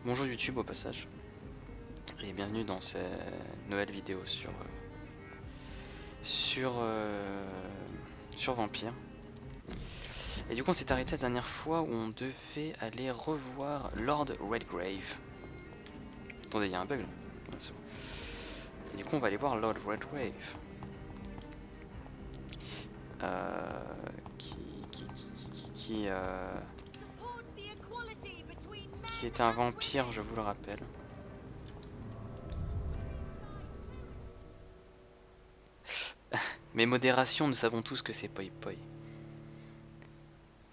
Bonjour YouTube au passage. Et bienvenue dans cette nouvelle vidéo sur Vampyr. Et du coup on s'est arrêté la dernière fois où on devait aller revoir Lord Redgrave. Attendez, il y a un bug là. Ouais, c'est bon. Et du coup on va aller voir Lord Redgrave. Qui est un vampire, je vous le rappelle. Mais modération, nous savons tous que c'est poi poi.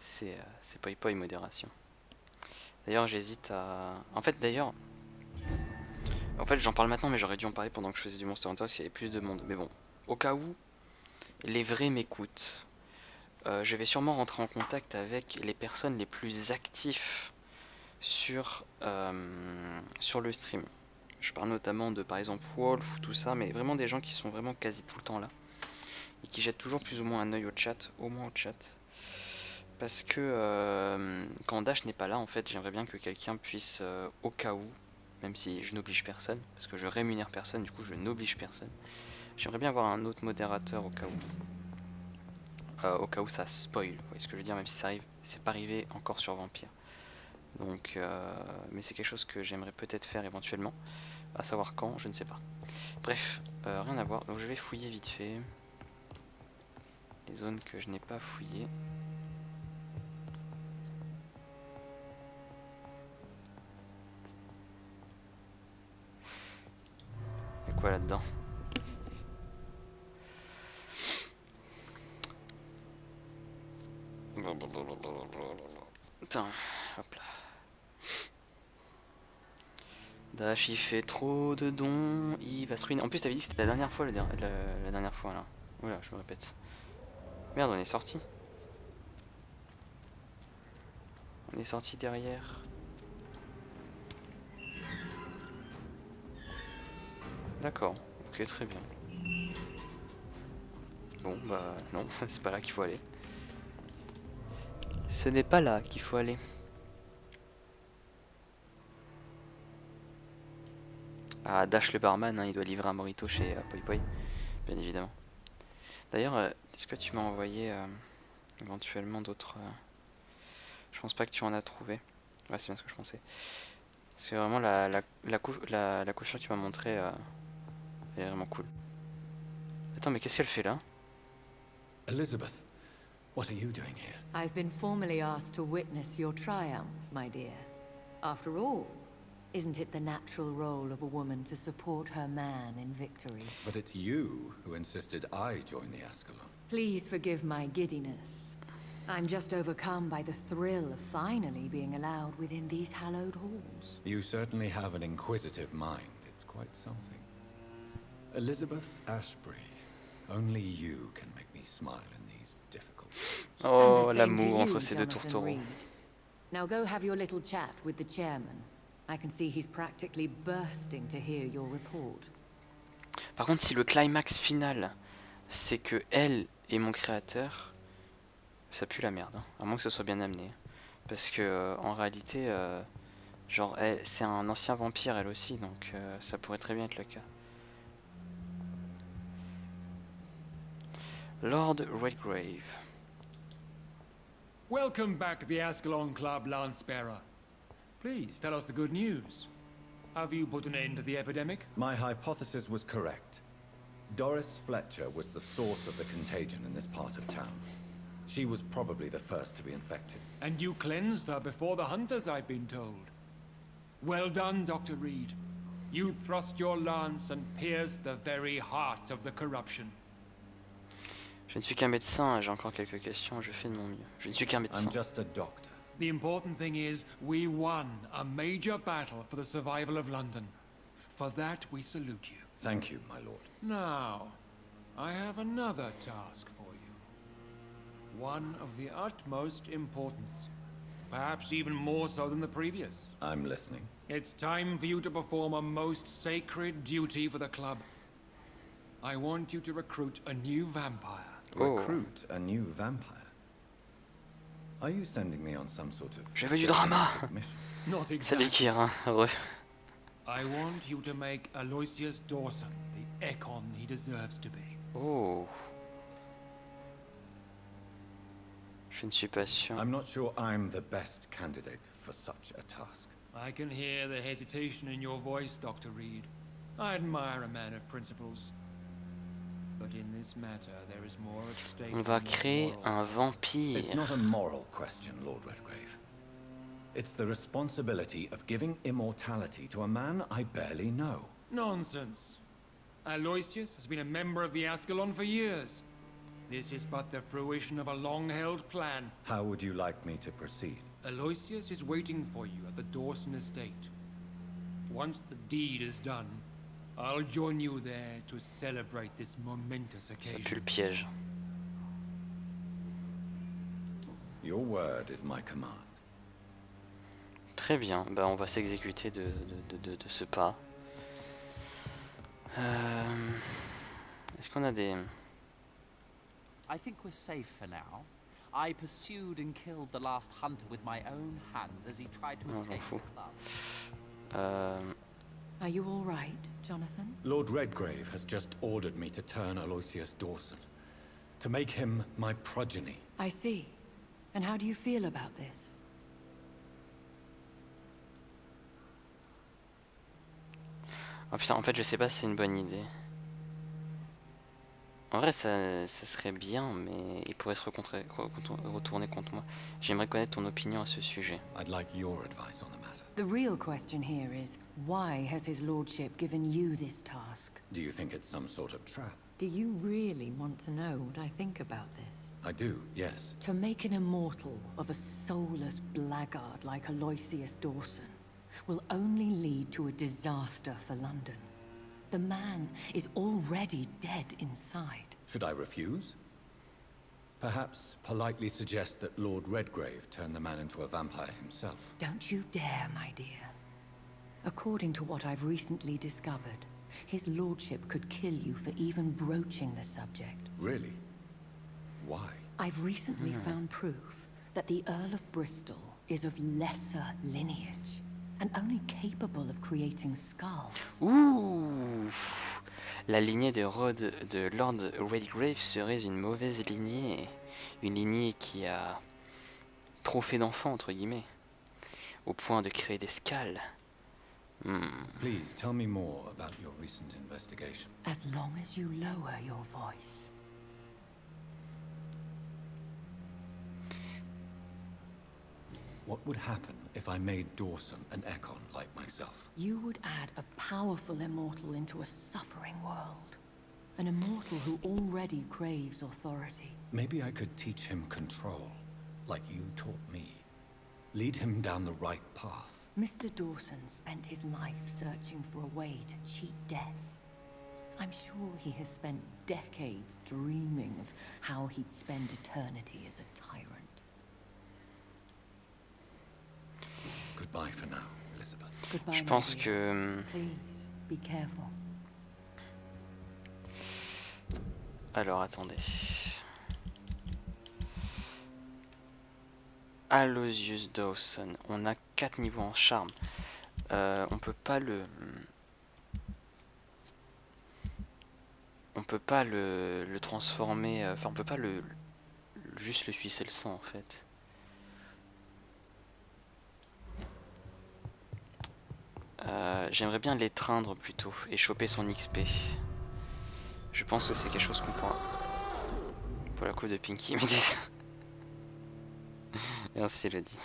C'est poi poi modération. D'ailleurs, j'hésite à... En fait, j'en parle maintenant, mais j'aurais dû en parler pendant que je faisais du Monster Hunter, parce qu'il y avait plus de monde. Mais bon, au cas où les vrais m'écoutent, je vais sûrement rentrer en contact avec les personnes les plus actives sur le stream. Je parle notamment de, par exemple, Wolf ou tout ça, mais vraiment des gens qui sont vraiment quasi tout le temps là. Et qui jettent toujours plus ou moins un œil au chat, au moins au chat. Parce que quand Dash n'est pas là, en fait, j'aimerais bien que quelqu'un puisse, au cas où, même si je n'oblige personne, parce que je rémunère personne, du coup je n'oblige personne, j'aimerais bien avoir un autre modérateur au cas où ça spoil, vous voyez ce que je veux dire, même si ça arrive, c'est pas arrivé encore sur Vampyr. Donc, mais c'est quelque chose que j'aimerais peut-être faire éventuellement, à savoir quand, je ne sais pas. Bref, rien à voir, donc je vais fouiller vite fait les zones que je n'ai pas fouillées. Il y a quoi là-dedans? Putain, hop là. Dash il fait trop de dons, il va se ruiner. En plus t'avais dit que c'était la dernière fois, la dernière fois là. Oula, je me répète. Merde, on est sorti. On est sorti derrière. D'accord, ok, très bien. Bon, bah non, c'est pas là qu'il faut aller. Ce n'est pas là qu'il faut aller. Ah, Dash le barman, hein, il doit livrer un morito chez Poi Poi, bien évidemment. D'ailleurs, est-ce que tu m'as envoyé éventuellement d'autres... Je pense pas que tu en as trouvé. Ouais, c'est bien ce que je pensais. Parce que vraiment, la coiffure que tu m'as montré est vraiment cool. Attends, mais qu'est-ce qu'elle fait là? Elizabeth, what are you doing here? I've been formally asked to witness your triumph, my dear. After all, isn't it the natural role of a woman to support her man in victory? But it's you who insisted I join the Ascalon. Please forgive my giddiness. I'm just overcome by the thrill of finally being allowed within these hallowed halls. You certainly have an inquisitive mind. It's quite something. Elizabeth Ashbury, only you can make me smile in these difficult times. Oh, l'amour entre ces deux tourtereaux. Now go have your little chat with the chairman. I can see he's practically bursting to hear your report. Par contre, si le climax final, c'est que elle est mon créateur, ça pue la merde, hein. À moins que ce soit bien amené. Parce que en réalité, genre, c'est un ancien vampire elle aussi, donc ça pourrait très bien être le cas. Lord Redgrave. Welcome back to the Ascalon Club, Lance-Bearer. Please, tell us the good news. Have you put an end to the epidemic? My hypothesis was correct. Doris Fletcher was the source of the contagion in this part of town. She was probably the first to be infected. And you cleansed her before the hunters, I've been told. Well done, Dr. Reed. You thrust your lance and pierced the very heart of the corruption. Je ne suis qu'un médecin, j'ai encore quelques questions, je fais de mon mieux. Je ne suis qu'un médecin. I'm just a doctor. The important thing is, we won a major battle for the survival of London. For that, we salute you. Thank you, my lord. Now, I have another task for you. One of the utmost importance. Perhaps even more so than the previous. I'm listening. It's time for you to perform a most sacred duty for the club. I want you to recruit a new vampire. Recruit a new vampire. Are you sending me on some sort of Je veux du drama. mission? Not Salut exactly. Kira. Re. I want you to make Aloysius Dawson the Ekon he deserves to be. Oh. Je ne suis pas sûr. I'm not sure I'm the best candidate for such a task. I can hear the hesitation in your voice, Dr. Reed. I admire a man of principles. But in this matter, there is more at stake. On va than créer moral. un vampire. It's not a moral question, Lord Redgrave. It's the responsibility of giving immortality to a man I barely know. Nonsense. Aloysius has been a member of the Ascalon for years. This is but the fruition of a long-held plan. How would you like me to proceed? Aloysius is waiting for you at the Dawson estate. Once the deed is done, I'll join you there to celebrate this momentous Ça occasion. pue le piège. Your word is my command. Très bien, bah on va s'exécuter de ce pas. Est-ce qu'on a des... I think we're safe for now. I pursued and killed the last hunter with my own hands as he tried to Non, j'en escape the fous. club. Are you all right, Jonathan? Lord Redgrave has just ordered me to turn Aloysius Dawson, to make him my progeny. I see. And how do you feel about this? Ah putain, en fait je sais pas si c'est une bonne idée. En vrai ça serait bien, mais il pourrait se retourner contre moi. J'aimerais connaître ton opinion à ce sujet. I'd like your advice on the matter. The real question here is, why has his lordship given you this task? Do you think it's some sort of trap? Do you really want to know what I think about this? I do, yes. To make an immortal of a soulless blackguard like Aloysius Dawson will only lead to a disaster for London. The man is already dead inside. Should I refuse? Perhaps politely suggest that Lord Redgrave turn the man into a vampire himself. Don't you dare, my dear. According to what I've recently discovered, his lordship could kill you for even broaching the subject. Really? Why? I've recently found proof that the Earl of Bristol is of lesser lineage and only capable of creating skulls. Ouh, la lignée de Lord Redgrave serait une mauvaise lignée. Une lignée qui a trop fait d'enfants, entre guillemets. Au point de créer des scales. Please tell me more about your recent investigation. As long as you lower your voice. What would happen if I made Dawson an Ekon like myself? You would add a powerful immortal into a suffering world. An immortal who already craves authority. Maybe I could teach him control, like you taught me. Lead him down the right path. Mr. Dawson spent his life searching for a way to cheat death. I'm sure he has spent decades dreaming of how he'd spend eternity as a tyrant. Goodbye for now, Elizabeth. Goodbye, Je my pense dear. que... Please, be careful. Alors, attendez. Aloysius Dawson. On a 4 niveaux en charme. On peut pas le... On peut pas le transformer... Enfin, on peut pas juste le sucer le sang, en fait. J'aimerais bien l'étreindre plutôt et choper son XP. Je pense que c'est quelque chose qu'on pourra... Pour la coupe de Pinky, mais dis... Merci, le dit.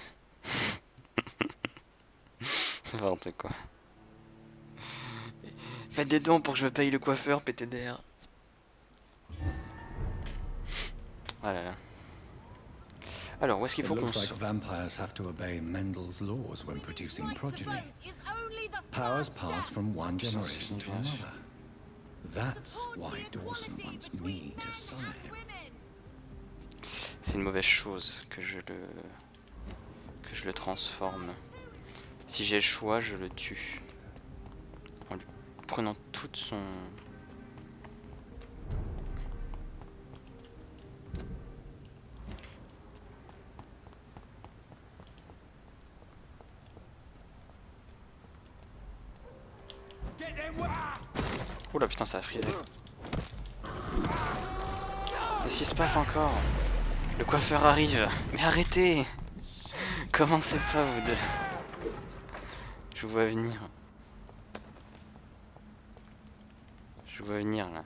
N'importe quoi. Faites des dons pour que je me paye le coiffeur, PTDR. Ah là là. Alors, où est-ce qu'il faut It qu'on looks like se... vampires have to obey Mendel's laws when producing progeny. Powers pass from one generation to another. That's why Dawson wants me to sire him. C'est une mauvaise chose que je le transforme. Si j'ai le choix, je le tue. En lui prenant toute son... Oula putain, ça a frisé. Qu'est-ce qui se passe encore? Le coiffeur arrive. Mais arrêtez! Commencez pas vous deux. Je vous vois venir. Je vous vois venir là.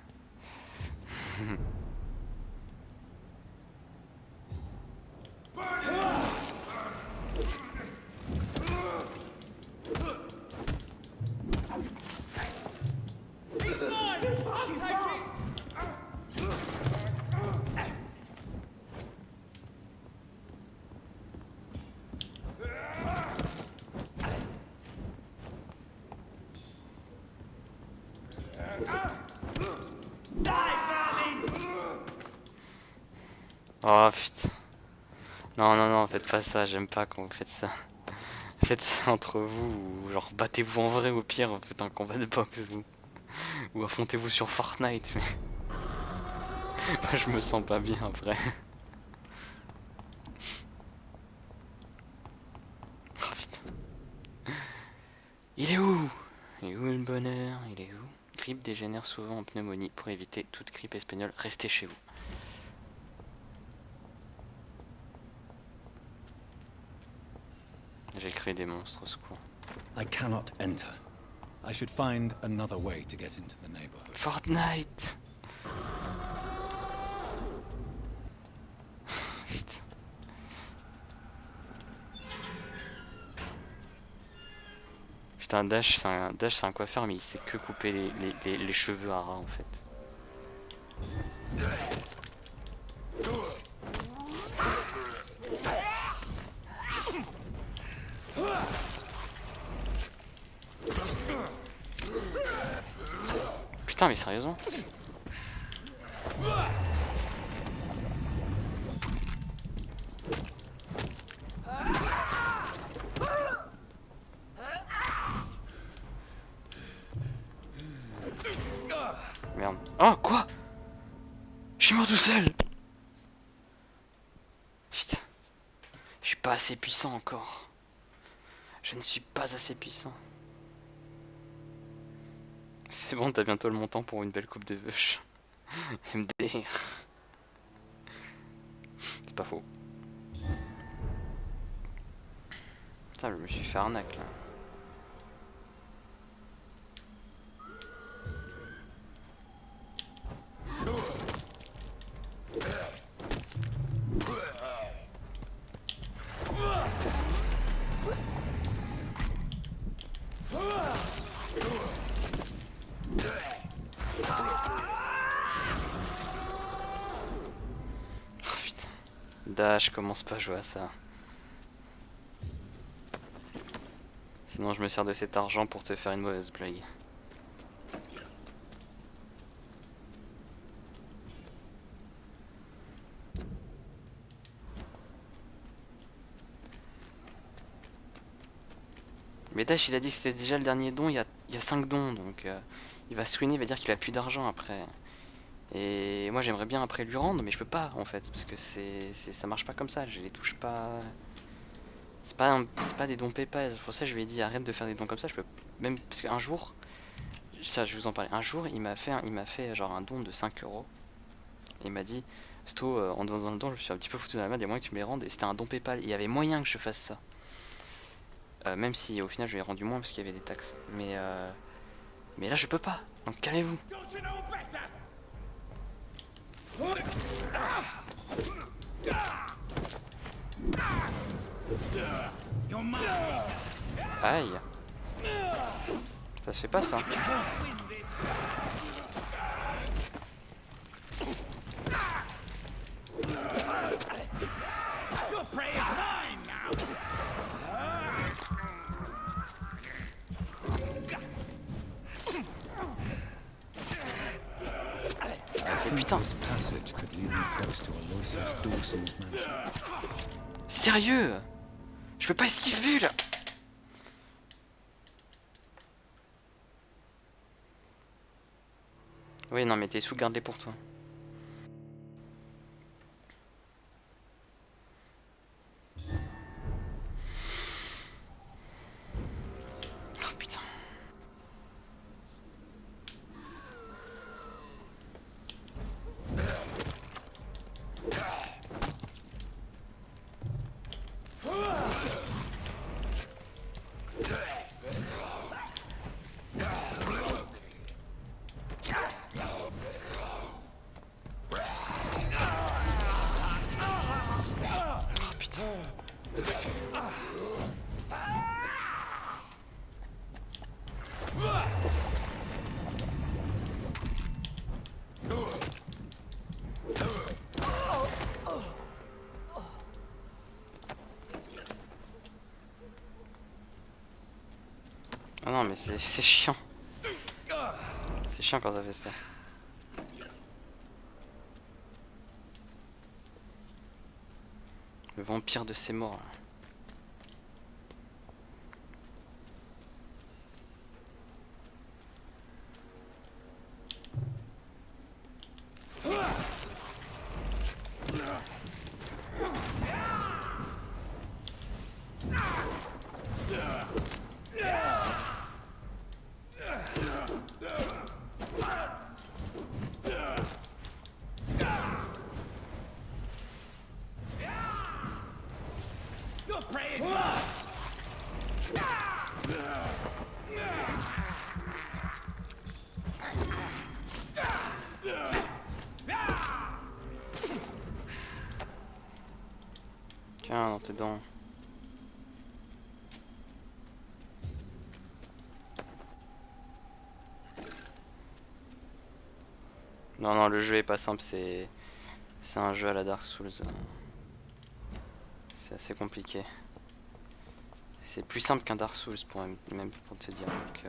Oh putain. Non, non, non, faites pas ça, j'aime pas quand vous faites ça. Faites ça entre vous, ou genre battez-vous en vrai au pire, faites un combat de boxe ou affrontez-vous sur Fortnite, mais... Moi je me sens pas bien après. Oh putain. Il est où? Il est où le bonheur? Il est où? Grippe dégénère souvent en pneumonie. Pour éviter toute grippe espagnole, restez chez vous. J'ai créé des monstres, au secours. I cannot enter. I should find another way to get into the neighborhood. Fortnite. Putain. Putain, Dash c'est un coiffeur, mais il sait que couper les cheveux à ras en fait. Putain, mais sérieusement? Merde. Oh, quoi? Je suis mort tout seul! Putain. Je suis pas assez puissant encore. Je ne suis pas assez puissant. C'est bon, t'as bientôt le montant pour une belle coupe de vache. MDR. C'est pas faux. Putain, je me suis fait arnaque là. Je commence pas à jouer à ça. Sinon je me sers de cet argent pour te faire une mauvaise blague. Mais Dash il a dit que c'était déjà le dernier don, il y a 5 dons donc il va se ruiner, il va dire qu'il a plus d'argent après. Et moi j'aimerais bien après lui rendre, mais je peux pas en fait, parce que ça marche pas comme ça, je les touche pas. C'est pas des dons PayPal, pour ça je lui ai dit arrête de faire des dons comme ça, je peux même, parce qu'un jour, ça je vais vous en parler, un jour il m'a fait genre un don de 5 euros, et il m'a dit, Sto, en donnant le don je me suis un petit peu foutu dans la main, il y a moyen que tu me les rendes, et c'était un don PayPal, il y avait moyen que je fasse ça. Même si au final je lui ai rendu moins parce qu'il y avait des taxes, mais là je peux pas, donc calmez-vous. Aïe. Ça se fait pas ça. Mais putain. Sérieux? Je peux pas esquiver là. Oui non mais tes sous garde-les pour toi. Oh putain. Ah non mais c'est chiant. C'est chiant quand ça fait ça. Le vampire de ses morts là. Tiens, dans tes dents. Non, non, le jeu est pas simple, c'est un jeu à la Dark Souls. C'est assez compliqué. C'est plus simple qu'un Dark Souls, même pour te dire. Donc,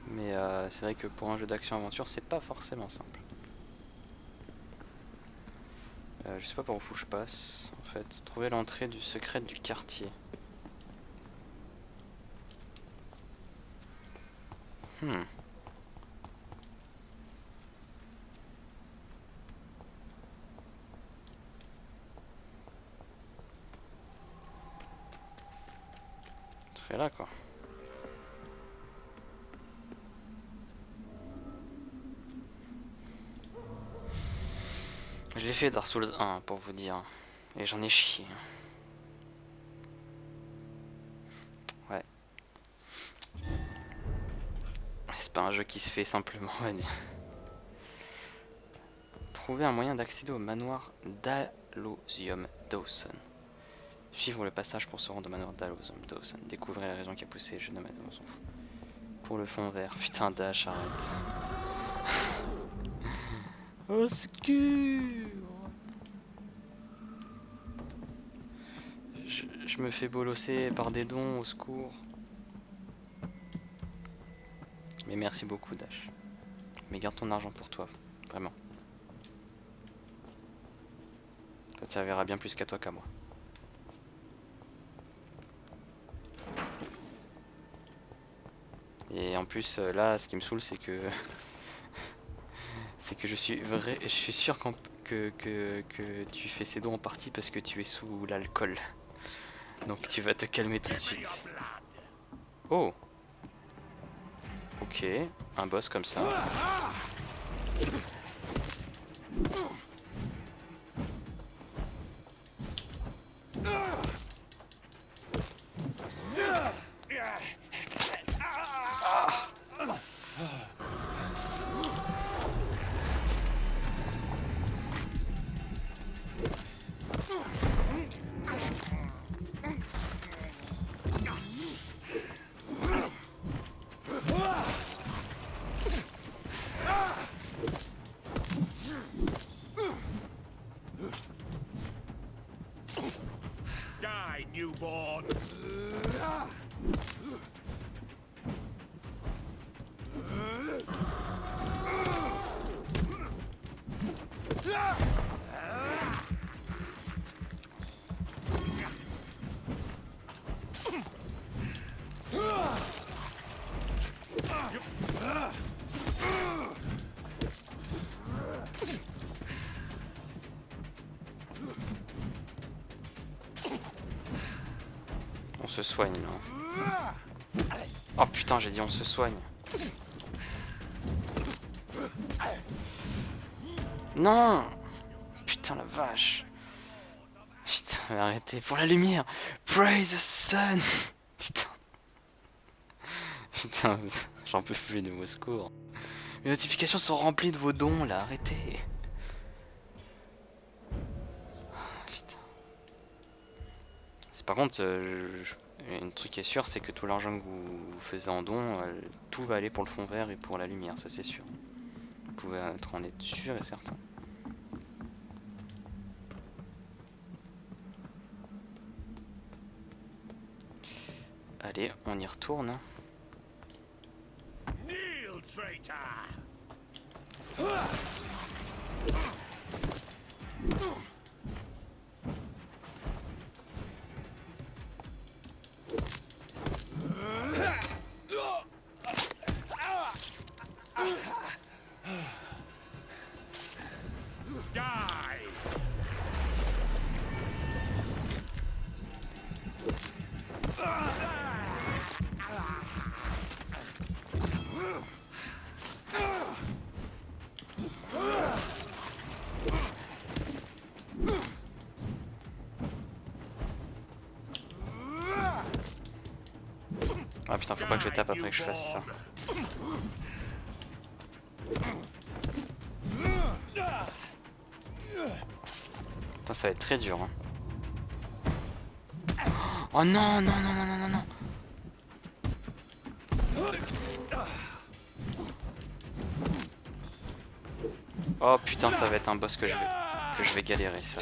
mais c'est vrai que pour un jeu d'action-aventure, c'est pas forcément simple. Je sais pas par où je passe. En fait, trouver l'entrée du secret du quartier. Très là quoi. Je l'ai fait Dark Souls 1 pour vous dire. Et j'en ai chié. Ouais. C'est pas un jeu qui se fait simplement, on va dire. Trouver un moyen d'accéder au manoir d'Alosium Dawson. Suivre le passage pour se rendre au manoir d'Alosium Dawson. Découvrir la raison qui a poussé le jeune homme. On s'en fout. Pour le fond vert. Putain, Dash, arrête. Au secours. Je me fais bolosser par des dons, au secours. Mais merci beaucoup, Dash. Mais garde ton argent pour toi, vraiment. Ça te servira bien plus qu'à toi qu'à moi. Et en plus, là, ce qui me saoule, c'est que... c'est que je suis sûr que tu fais ces dons en partie parce que tu es sous l'alcool. Donc tu vas te calmer tout de suite. Oh. Ok, un boss comme ça. Newborn. On se soigne, non? Oh putain, j'ai dit on se soigne. Non! Putain, la vache. Putain, arrêtez. Pour la lumière! Praise the sun! Putain. Putain, j'en peux plus de vos secours. Mes notifications sont remplies de vos dons, là. Arrêtez. Putain. Par contre, un truc qui est sûr, c'est que tout l'argent que vous faisiez en don, tout va aller pour le fond vert et pour la lumière, ça c'est sûr. Vous pouvez en être sûr et certain. Allez, on y retourne. Kneel, traitor! Ah putain, faut pas que je tape après que je fasse ça. Putain, ça va être très dur. Hein. Oh non, non, non, non, non, non, non. Oh putain, ça va être un boss que je vais galérer ça.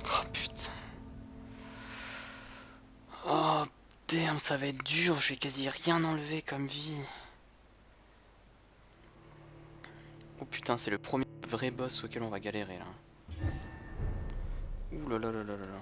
Oh putain. Oh damn, ça va être dur, je vais quasi rien enlever comme vie. Oh putain, c'est le premier vrai boss auquel on va galérer là. Ouh là là là là là là.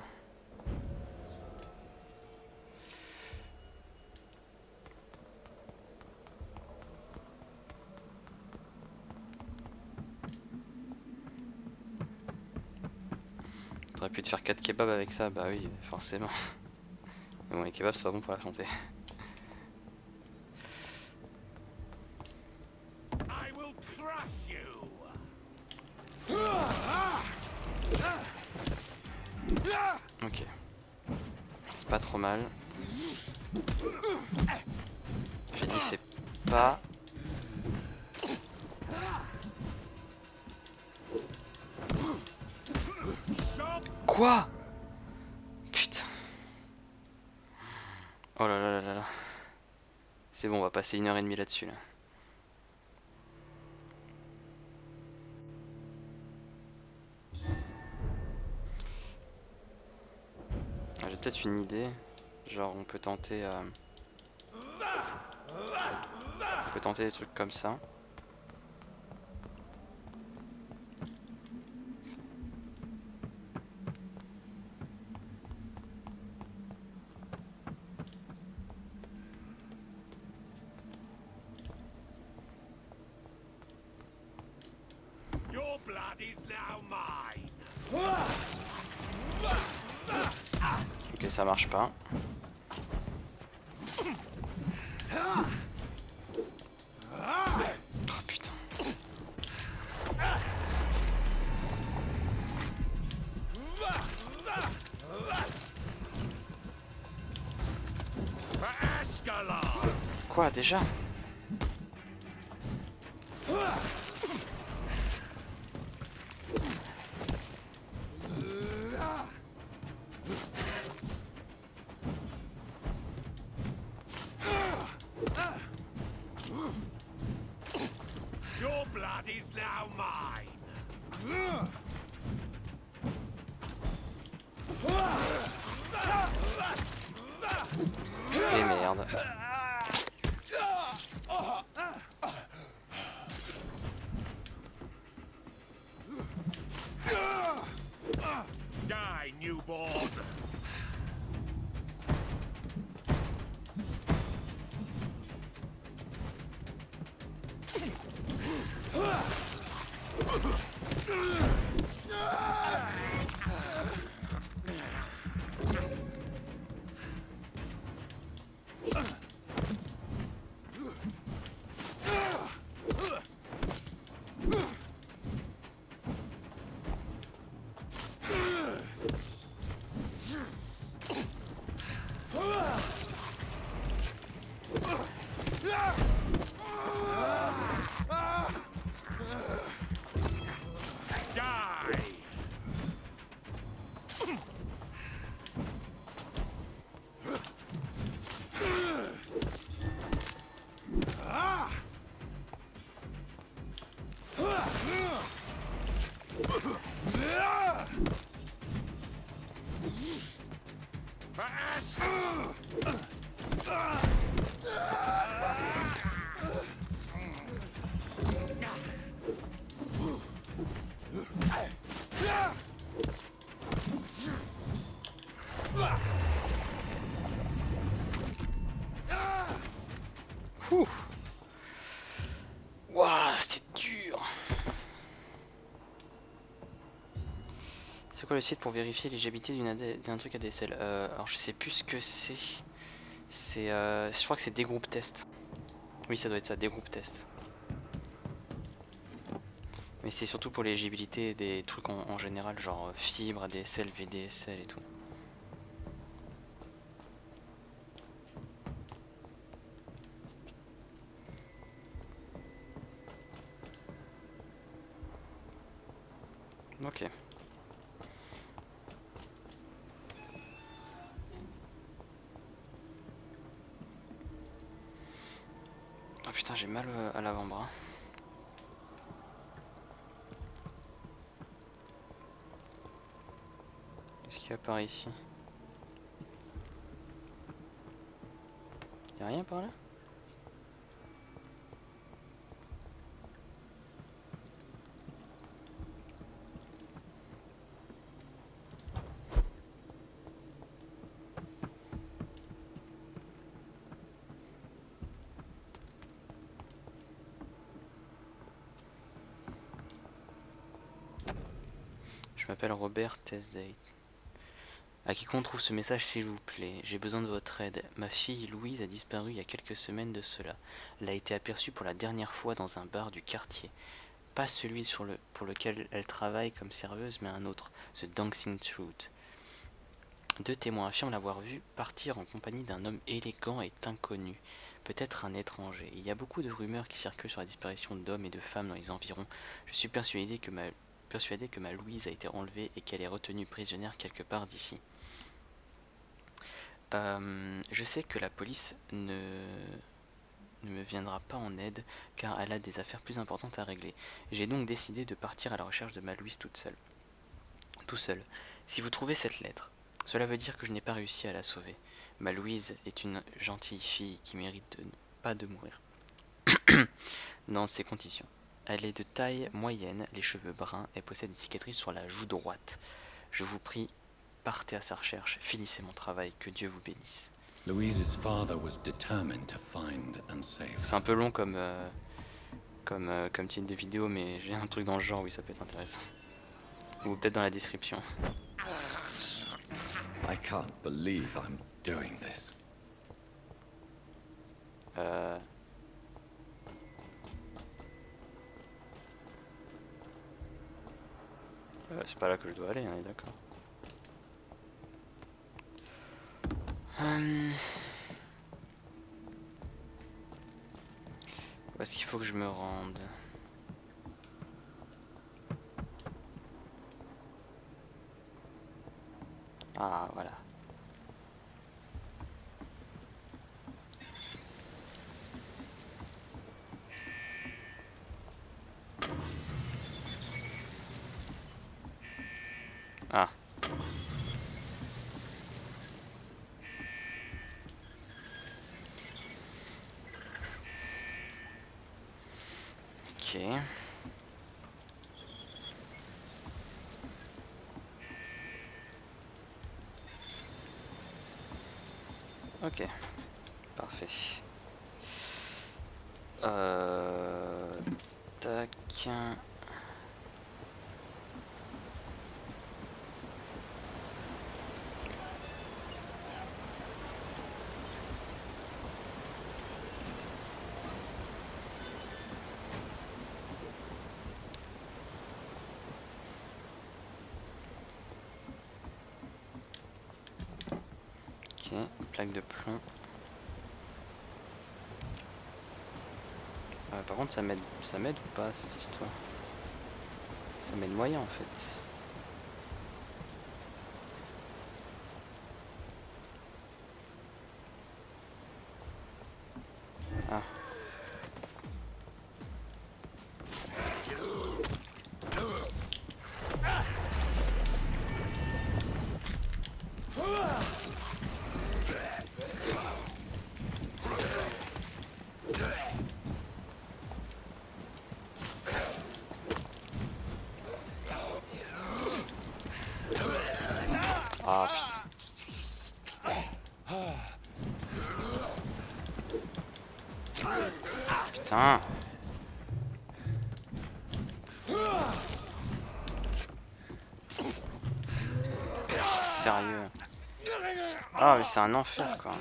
T'aurais pu te faire 4 kebabs avec ça, bah oui, forcément. Mais bon, les kebabs c'est pas bon pour la santé. Ok. C'est pas trop mal. J'ai dit c'est pas... Quoi? Putain. Oh là là là là là. C'est bon, on va passer 1h30 là-dessus là. J'ai peut-être une idée. Genre on peut tenter des trucs comme ça. Your blood is now mine. Ok, ça marche pas. Oh putain. Quoi déjà? Your blood is now mine. Et merde. Die, newborn. Ouh. Waouh, c'était dur. C'est quoi le site pour vérifier l'éligibilité d'un truc ADSL? Alors je sais plus ce que c'est. C'est, je crois que c'est des groupes tests. Oui, ça doit être ça, des groupes tests. Mais c'est surtout pour l'éligibilité des trucs en général, genre fibre, ADSL, VDSL et tout. Ok. Oh putain, j'ai mal à l'avant-bras. Qu'est-ce qu'il y a par ici? Y'a rien par là? Je m'appelle Robert Testdate. À quiconque trouve ce message, s'il vous plaît, j'ai besoin de votre aide. Ma fille Louise a disparu il y a quelques semaines de cela. Elle a été aperçue pour la dernière fois dans un bar du quartier. Pas celui pour lequel elle travaille comme serveuse, mais un autre, The Dancing Truth. 2 témoins affirment l'avoir vue partir en compagnie d'un homme élégant et inconnu, peut-être un étranger. Il y a beaucoup de rumeurs qui circulent sur la disparition d'hommes et de femmes dans les environs. Je suis persuadé que ma Louise a été enlevée et qu'elle est retenue prisonnière quelque part d'ici. Je sais que la police ne me viendra pas en aide car elle a des affaires plus importantes à régler. J'ai donc décidé de partir à la recherche de ma Louise tout seul. Si vous trouvez cette lettre, cela veut dire que je n'ai pas réussi à la sauver. Ma Louise est une gentille fille qui mérite pas de mourir. Dans ces conditions. Elle est de taille moyenne, les cheveux bruns et possède une cicatrice sur la joue droite. Je vous prie, partez à sa recherche, finissez mon travail, que Dieu vous bénisse. Louise's father was determined to find and save her. C'est un peu long comme titre de vidéo, mais j'ai un truc dans le genre, oui, ça peut être intéressant. Ou peut-être dans la description. I can't believe I'm doing this. C'est pas là que je dois aller, on est d'accord. Où est-ce qu'il faut que je me rende? Ah, voilà. Ah. Ok. Ok. Parfait. Tac. Ok, plaque de plomb. Par contre, ça m'aide ou pas cette histoire? Ça m'aide moyen en fait. Ah. Ah putain. Putain. Sérieux. Ah mais c'est un enfer quoi.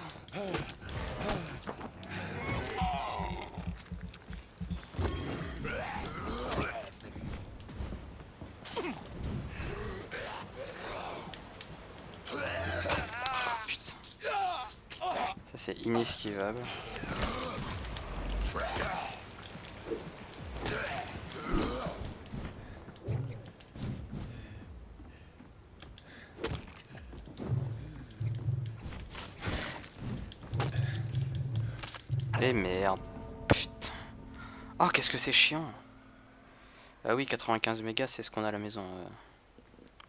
Ça c'est inesquivable. Et merde. Putain. Oh qu'est-ce que c'est chiant. Ah oui 95 mégas c'est ce qu'on a à la maison.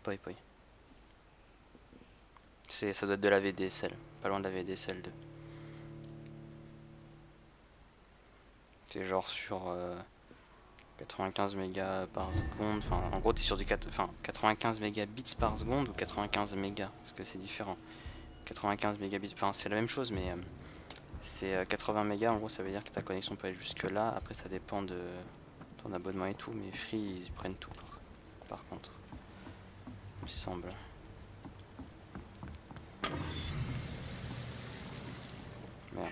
Poi. Ça doit être de la VDSL. Pas loin de la VDSL 2. C'est genre sur 95 mégas par seconde. Enfin, en gros, t'es sur du 95 mégabits par seconde ou 95 mégas. Parce que c'est différent. 95 mégabits. Enfin, c'est la même chose, mais c'est 80 mégas. En gros, ça veut dire que ta connexion peut aller jusque là. Après, ça dépend de ton abonnement et tout. Mais Free, ils prennent tout par contre. Il me semble. Merde.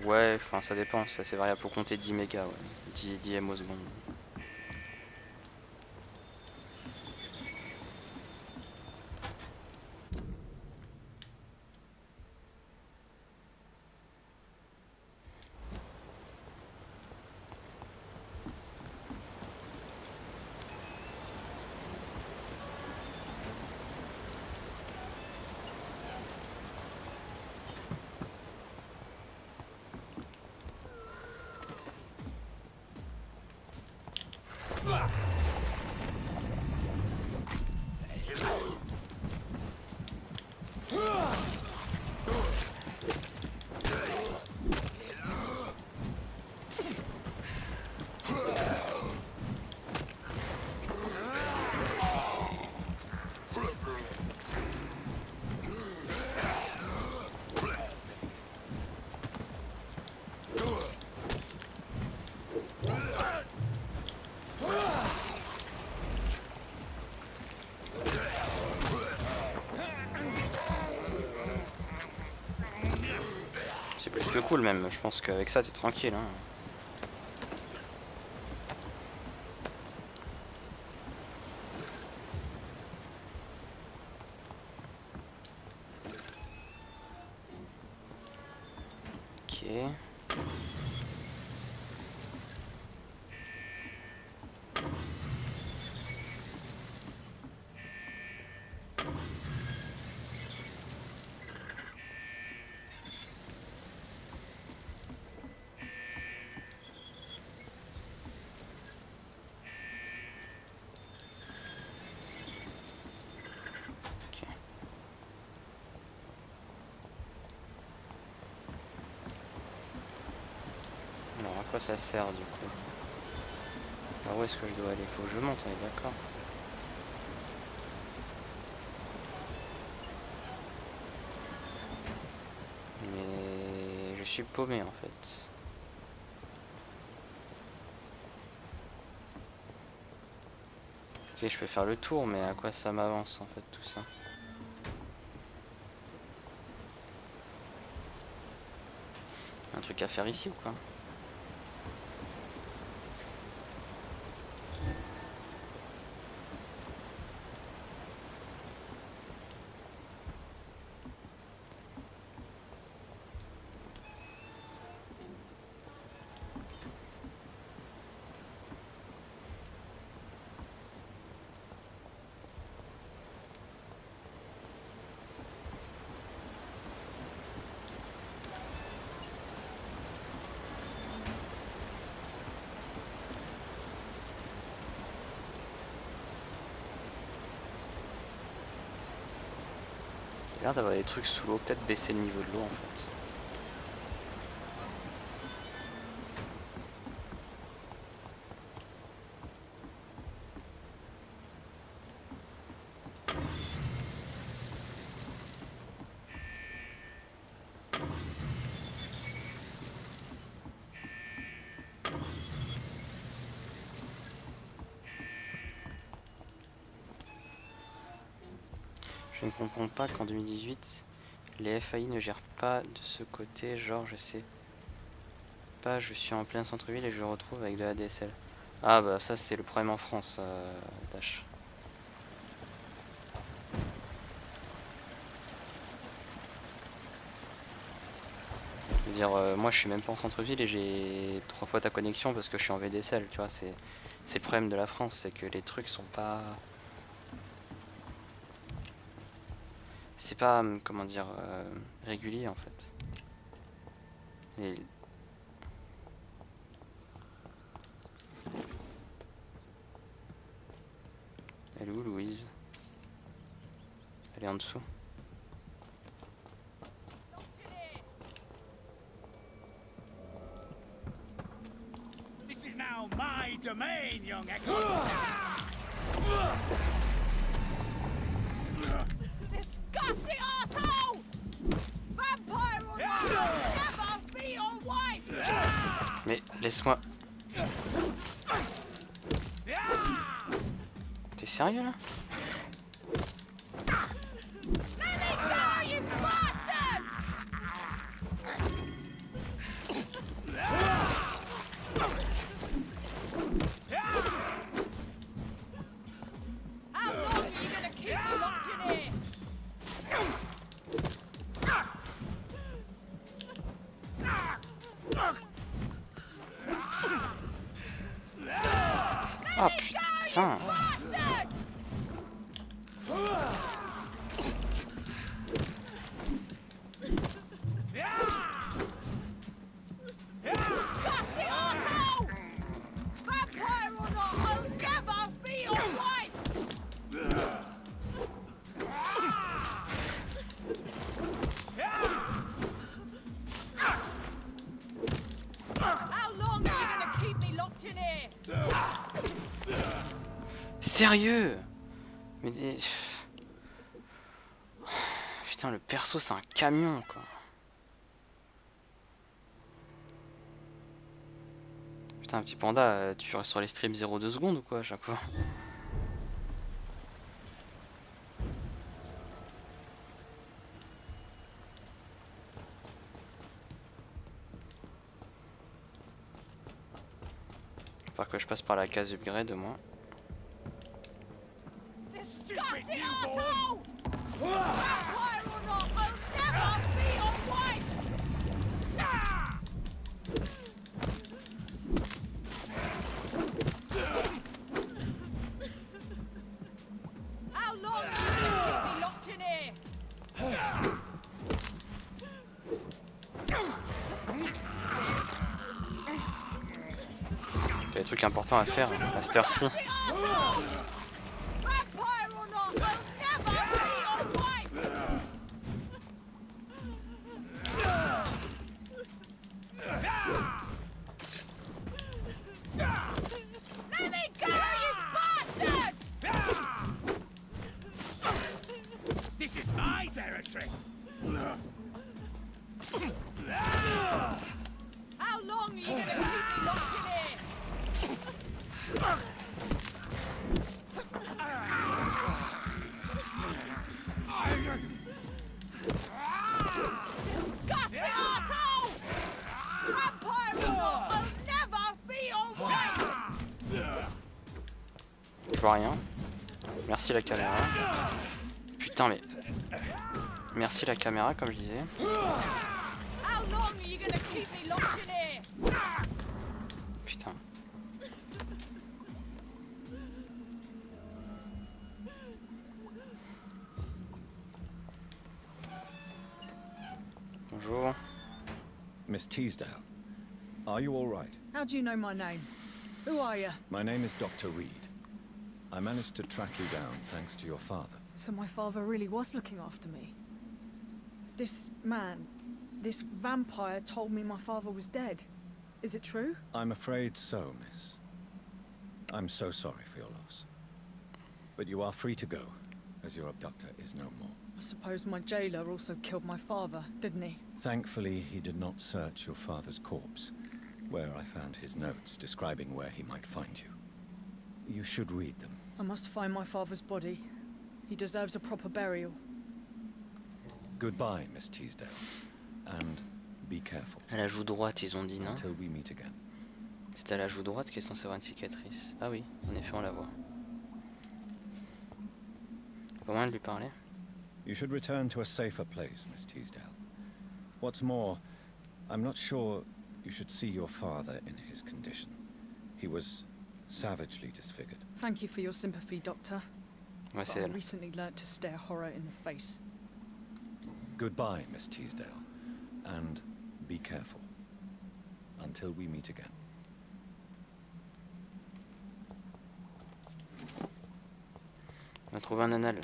Ouais, enfin ça dépend, ça c'est variable, faut compter 10 mégas, ouais. 10 M au seconde. C'est plus que cool même, je pense qu'avec ça t'es tranquille hein. Ok. Alors à quoi ça sert du coup? Alors où est-ce que je dois aller? Faut que je monte, on est d'accord. Mais je suis paumé en fait. Ok, je peux faire le tour, mais à quoi ça m'avance en fait tout ça? Un truc à faire ici ou quoi? l'air d'avoir des trucs sous l'eau, peut-être baisser le niveau de l'eau en fait. Je ne comprends pas qu'en 2018, les FAI ne gèrent pas de ce côté, genre je sais pas, je suis en plein centre-ville et je me retrouve avec de la DSL. Ah bah ça c'est le problème en France, Dash. Je veux dire, moi je suis même pas en centre-ville et j'ai 3 fois ta connexion parce que je suis en VDSL, tu vois, c'est le problème de la France, c'est que les trucs sont pas... C'est pas, comment dire, régulier en fait. Et... Elle est où Louise? Elle est en dessous. This is now my domain, young echo. Disgusting asshole! Vampyr or not, never be your wife! Mais laisse-moi. T'es sérieux là? Let me go, you bastard! How long are you gonna keep me locked in here? Ah putain! Disgusting asshole! Vampyr or not, I'll never be your wife! How long are you gonna keep me locked in here? Sérieux? Mais des... Putain, le perso c'est un camion quoi. Putain, un petit panda, tu restes sur les streams 0,2 secondes ou quoi à chaque fois? Faut que je passe par la case upgrade au moins. Disgusting asshole! Vampyr or not, I'll never be your wife! How long are you gonna keep me locked in here? Il y a des trucs importants à faire à cette heure-ci. Vampyr or not, I'll never be your wife! Let me go, you bastard! This is my territory. How long are you gonna keep me locked in here? Disgusting asshole! Vampyr or not, I'll never be your wife! Je vois rien. Merci la caméra. Putain mais... Merci la caméra comme je disais. How long are you gonna keep me locked in here? Putain. Bonjour. Miss Teasdale, are you all right? How do you know my name? Who are you? My name is Dr. Reed. I managed to track you down thanks to your father. So my father really was looking after me. This man, this vampire told me my father was dead. Is it true? I'm afraid so, miss. I'm so sorry for your loss. But you are free to go, as your abductor is no more. I suppose my jailer also killed my father, didn't he? Thankfully, he did not search your father's corpse, where I found his notes describing where he might find you. You should read them. I must find my father's body. He deserves a proper burial. Goodbye, Miss Teasdale. And be careful. À la joue droite, ils ont dit, non? Until we meet again. C'est à la joue droite qui est censée avoir une cicatrice. Ah oui, en effet, on la voit. Comment de lui parler? You should return to a safer place, Miss Teasdale. What's more, I'm not sure you should see your father in his condition. He was savagely disfigured. Thank you for your sympathy, Doctor. Ouais, But c'est I elle. recently learnt to stare horror in the face. Goodbye, Miss Teasdale. And be careful. Until we meet again. On a trouvé un anal.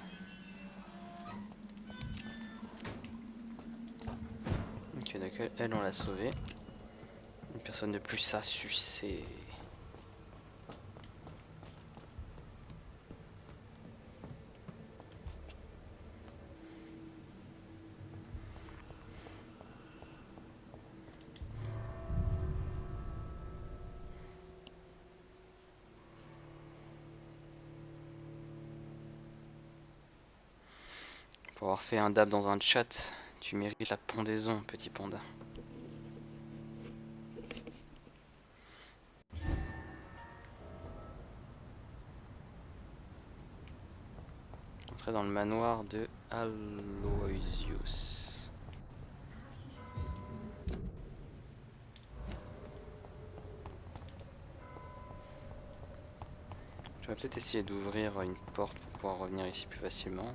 Ok, d'accord, elle, on l'a sauvée. Une personne de plus à sucer. Pour avoir fait un dab dans un chat, tu mérites la pendaison, petit panda. Entrer dans le manoir de Aloysius. Je vais peut-être essayer d'ouvrir une porte pour pouvoir revenir ici plus facilement.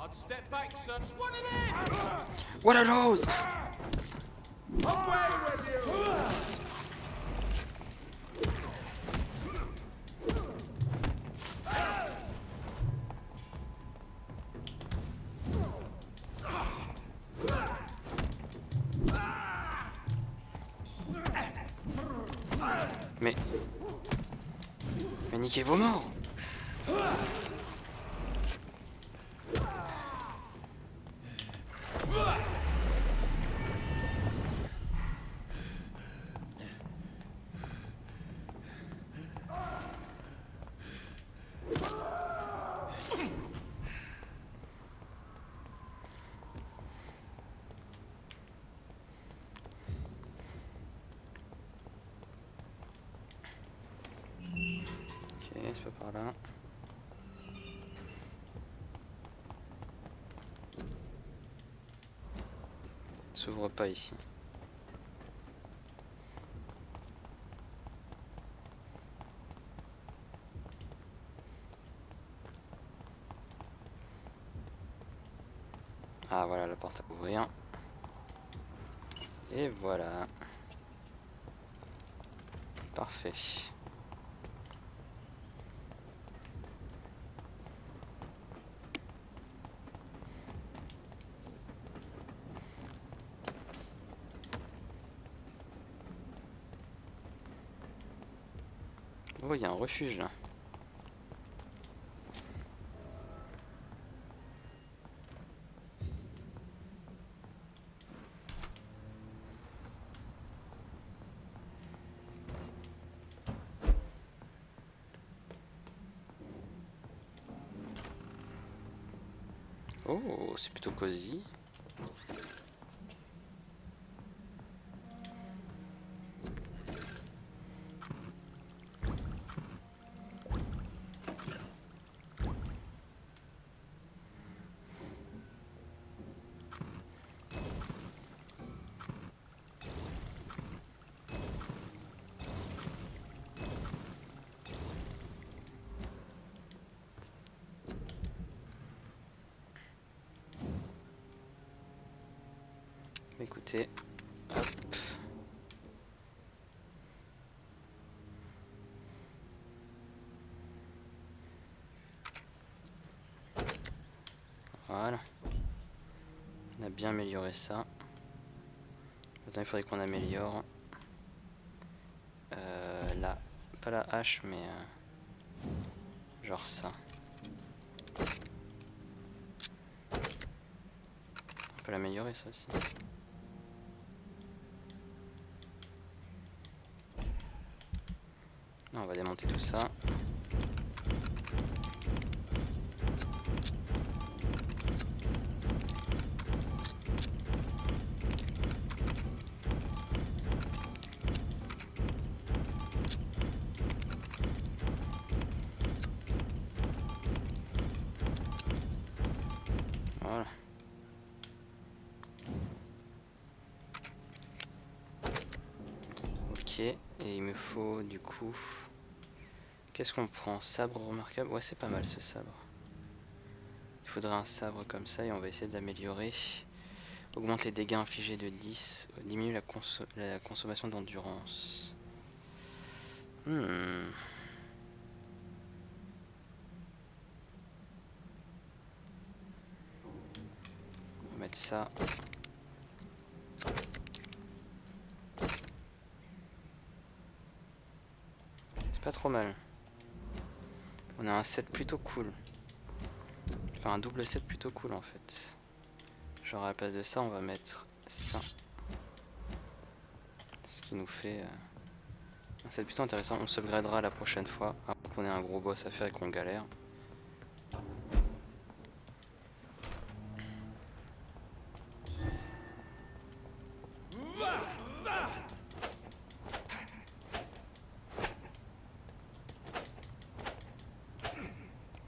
I'd step back, sir. One of them! What are those? Away with you! Mais niquez vos morts! Ok, c'est pas par là. S'ouvre pas ici. Ah voilà la porte à ouvrir. Et voilà. Parfait. Oh, il y a un refuge là. Oh, c'est plutôt cosy. Écoutez, hop. Voilà. On a bien amélioré ça. Maintenant il faudrait qu'on améliore la, pas la hache mais genre ça. On peut l'améliorer ça aussi. Non, on va démonter tout ça. Voilà. Ok, et il me faut du coup... Qu'est-ce qu'on prend? Sabre remarquable? Ouais, c'est pas mal ce sabre. Il faudrait un sabre comme ça et on va essayer de l'améliorer. Augmente les dégâts infligés de 10, diminue la consommation d'endurance. On va mettre ça. C'est pas trop mal. On a un set plutôt cool. Enfin un double set plutôt cool en fait. Genre à la place de ça on va mettre ça. Ce qui nous fait un set plutôt intéressant. On se upgradera la prochaine fois avant qu'on ait un gros boss à faire et qu'on galère.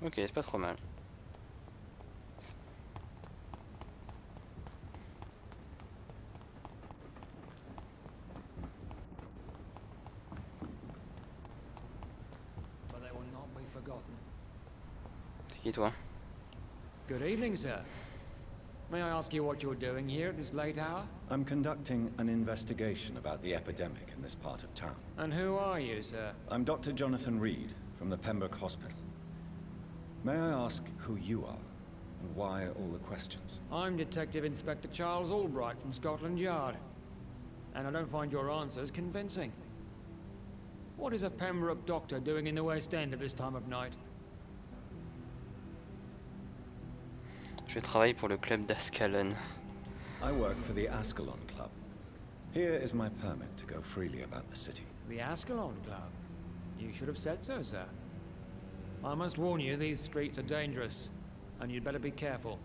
Ok, c'est pas trop mal. But they will not be forgotten. C'est qui toi? Good evening, sir. May I ask you what you're doing here at this late hour? I'm conducting an investigation about the epidemic in this part of town. And who are you, sir? I'm Dr. Jonathan Reed from the Pembroke Hospital. May I ask who you are and why all the questions? I'm Detective Inspector Charles Albright from Scotland Yard. And I don't find your answers convincing. What is a Pembroke doctor doing in the West End at this time of night? Je travaille pour le club d'Ascalon. I work for the Ascalon Club. Here is my permit to go freely about the city. The Ascalon Club? You should have said so, sir. I must warn you, these streets are dangerous, and you'd better be careful.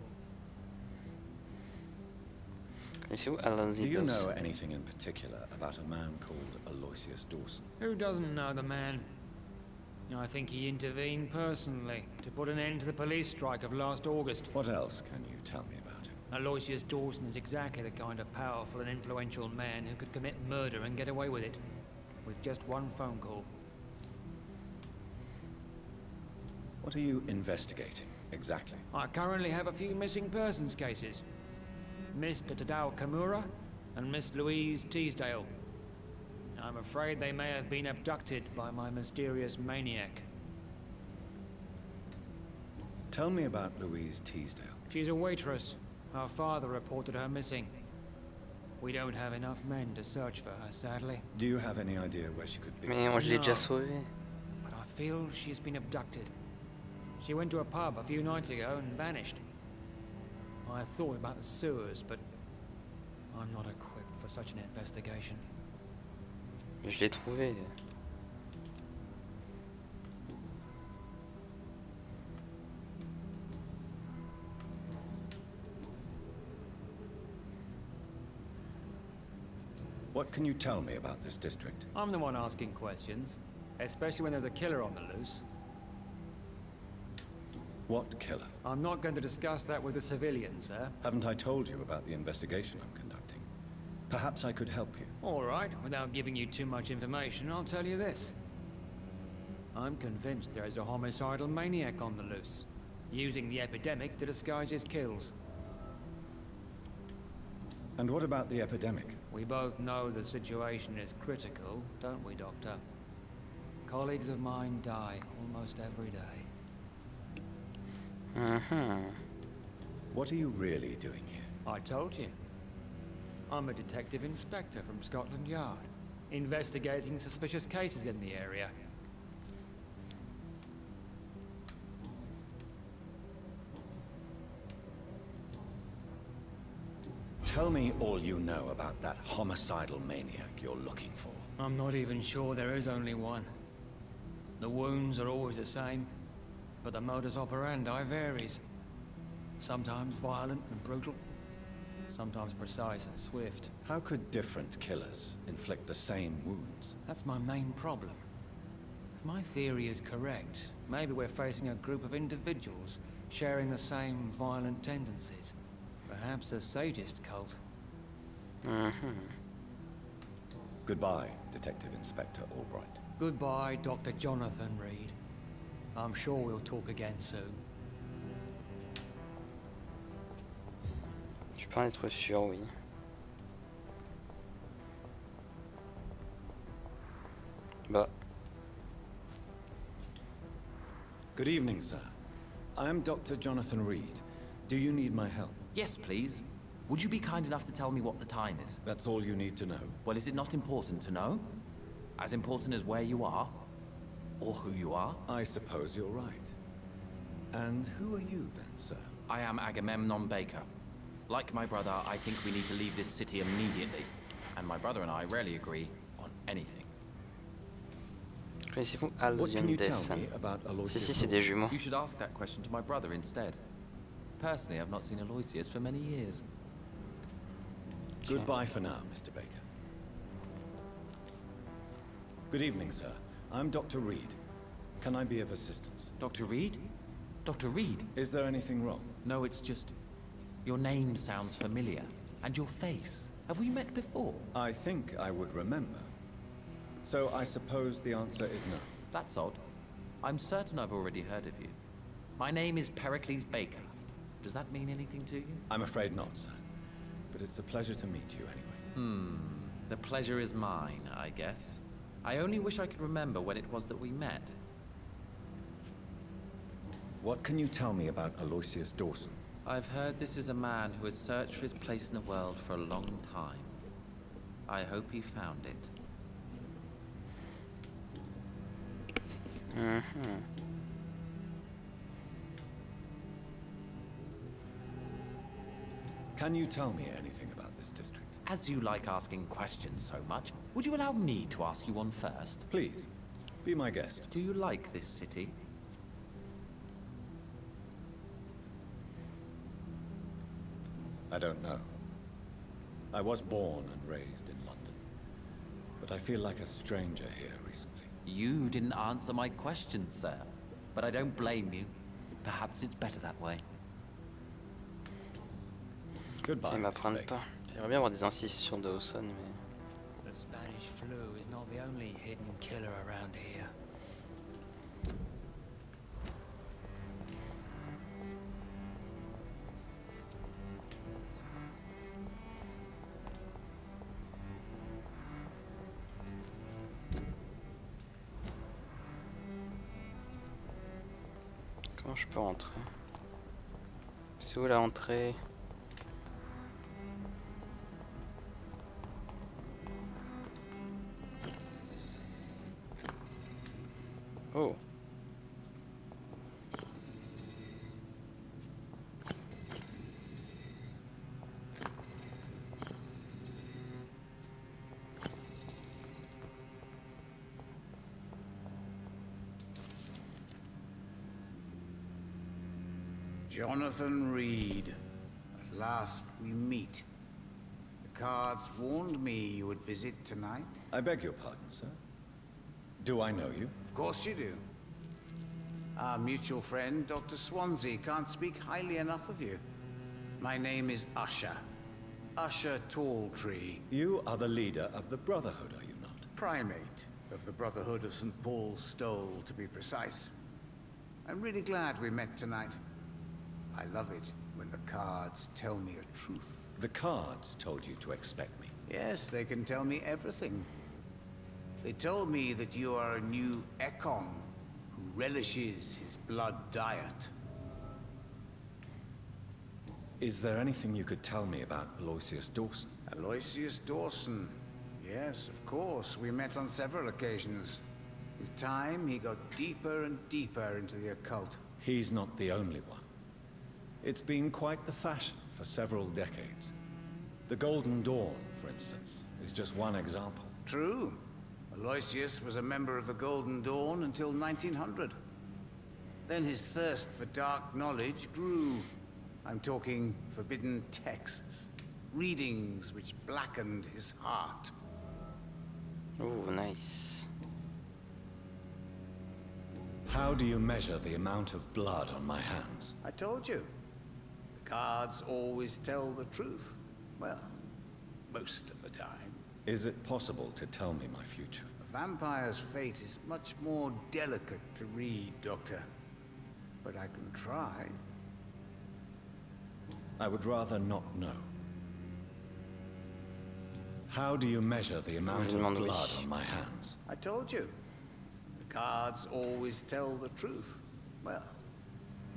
Connaissez-vous Do Alonzi you Dawes? know anything in particular about a man called Aloysius Dawson? Who doesn't know the man? I think he intervened personally to put an end to the police strike of last August. What else can you tell me about him? Aloysius Dawson is exactly the kind of powerful and influential man who could commit murder and get away with it, with just one phone call. What are you investigating, exactly? I currently have a few missing persons cases. Mr. Tadao Kamura and Miss Louise Teasdale. I'm afraid they may have been abducted by my mysterious maniac. Tell me about Louise Teasdale. She's a waitress. Her father reported her missing. We don't have enough men to search for her, sadly. Do you have any idea where she could be? Mais moi je l'ai Non. déjà sauvé. But I feel she's been abducted. She went to a pub a few nights ago and vanished. I thought about the sewers, but I'm not equipped for such an investigation. Mais je l'ai trouvé. What can you tell me about this district? I'm the one asking questions, especially when there's a killer on the loose. What killer? I'm not going to discuss that with the civilians, sir. Haven't I told you about the investigation I'm conducting? Perhaps I could help you. All right, without giving you too much information, I'll tell you this. I'm convinced there is a homicidal maniac on the loose, using the epidemic to disguise his kills. And what about the epidemic? We both know the situation is critical, don't we, Doctor? Colleagues of mine die almost every day. What are you really doing here? I told you. I'm a detective inspector from Scotland Yard, investigating suspicious cases in the area. Tell me all you know about that homicidal maniac you're looking for. I'm not even sure there is only one. The wounds are always the same, but the modus operandi varies. Sometimes violent and brutal, sometimes precise and swift. How could different killers inflict the same wounds? That's my main problem. If my theory is correct, maybe we're facing a group of individuals sharing the same violent tendencies. Perhaps a sadist cult. Goodbye, Detective Inspector Albright. Goodbye, Dr. Jonathan Reed. I'm sure we'll talk again soon. Tu peux en être sûr, oui. Bah. Good evening, sir. I am Dr. Jonathan Reed. Do you need my help? Yes, please. Would you be kind enough to tell me what the time is? That's all you need to know. Well, is it not important to know? As important as where you are? Or who you are? I suppose you're right. And who are you then, sir? I am Agamemnon Baker. Like my brother, I think we need to leave this city immediately. And my brother and I rarely agree on anything. Connaissez-vous What can you tell Algirdas? me about Si, Aloysius? si, c'est des jumeaux. You should ask that question to my brother instead. Personally, I've not seen Aloysius for many years. Goodbye for now, Mr. Baker. Good evening, sir. I'm Dr. Reed. Can I be of assistance? Dr. Reed? Dr. Reed? Is there anything wrong? No, it's just... your name sounds familiar. And your face. Have we met before? I think I would remember. So I suppose the answer is no. That's odd. I'm certain I've already heard of you. My name is Pericles Baker. Does that mean anything to you? I'm afraid not, sir. But it's a pleasure to meet you anyway. The pleasure is mine, I guess. I only wish I could remember when it was that we met. What can you tell me about Aloysius Dawson? I've heard this is a man who has searched for his place in the world for a long time. I hope he found it. Can you tell me anything about this district? As you like asking questions so much, would you allow me to ask you one first? Please, be my guest. Do you like this city? I don't know. I was born and raised in London, but I feel like a stranger here recently. You didn't answer my question, sir. But I don't blame you. Perhaps it's better that way. Goodbye, Il Mr. m'apprenne Baker. pas. J'aimerais bien avoir des indices sur Dawson, mais... The Spanish flu is not the only hidden killer around here. Comment je peux rentrer? C'est où la entrée? Oh. Jonathan Reed. At last we meet. The cards warned me you would visit tonight. I beg your pardon, sir. Do I know you? Of course you do. Our mutual friend, Dr. Swansea, can't speak highly enough of you. My name is Usher. Usher Talltree. You are the leader of the Brotherhood, are you not? Primate of the Brotherhood of St. Paul's Stole, to be precise. I'm really glad we met tonight. I love it when the cards tell me a truth. The cards told you to expect me. Yes, they can tell me everything. They told me that you are a new Ekon who relishes his blood diet. Is there anything you could tell me about Aloysius Dawson? Aloysius Dawson. Yes, of course. We met on several occasions. With time, he got deeper and deeper into the occult. He's not the only one. It's been quite the fashion for several decades. The Golden Dawn, for instance, is just one example. True. Aloysius was a member of the Golden Dawn until 1900. Then his thirst for dark knowledge grew. I'm talking forbidden texts, readings which blackened his heart. Oh, nice. How do you measure the amount of blood on my hands? I told you. The cards always tell the truth. Well, most of the time. Is it possible to tell me my future? A vampire's fate is much more delicate to read, Doctor. But I can try. I would rather not know. How do you measure the amount of blood on my hands? I told you. The cards always tell the truth. Well,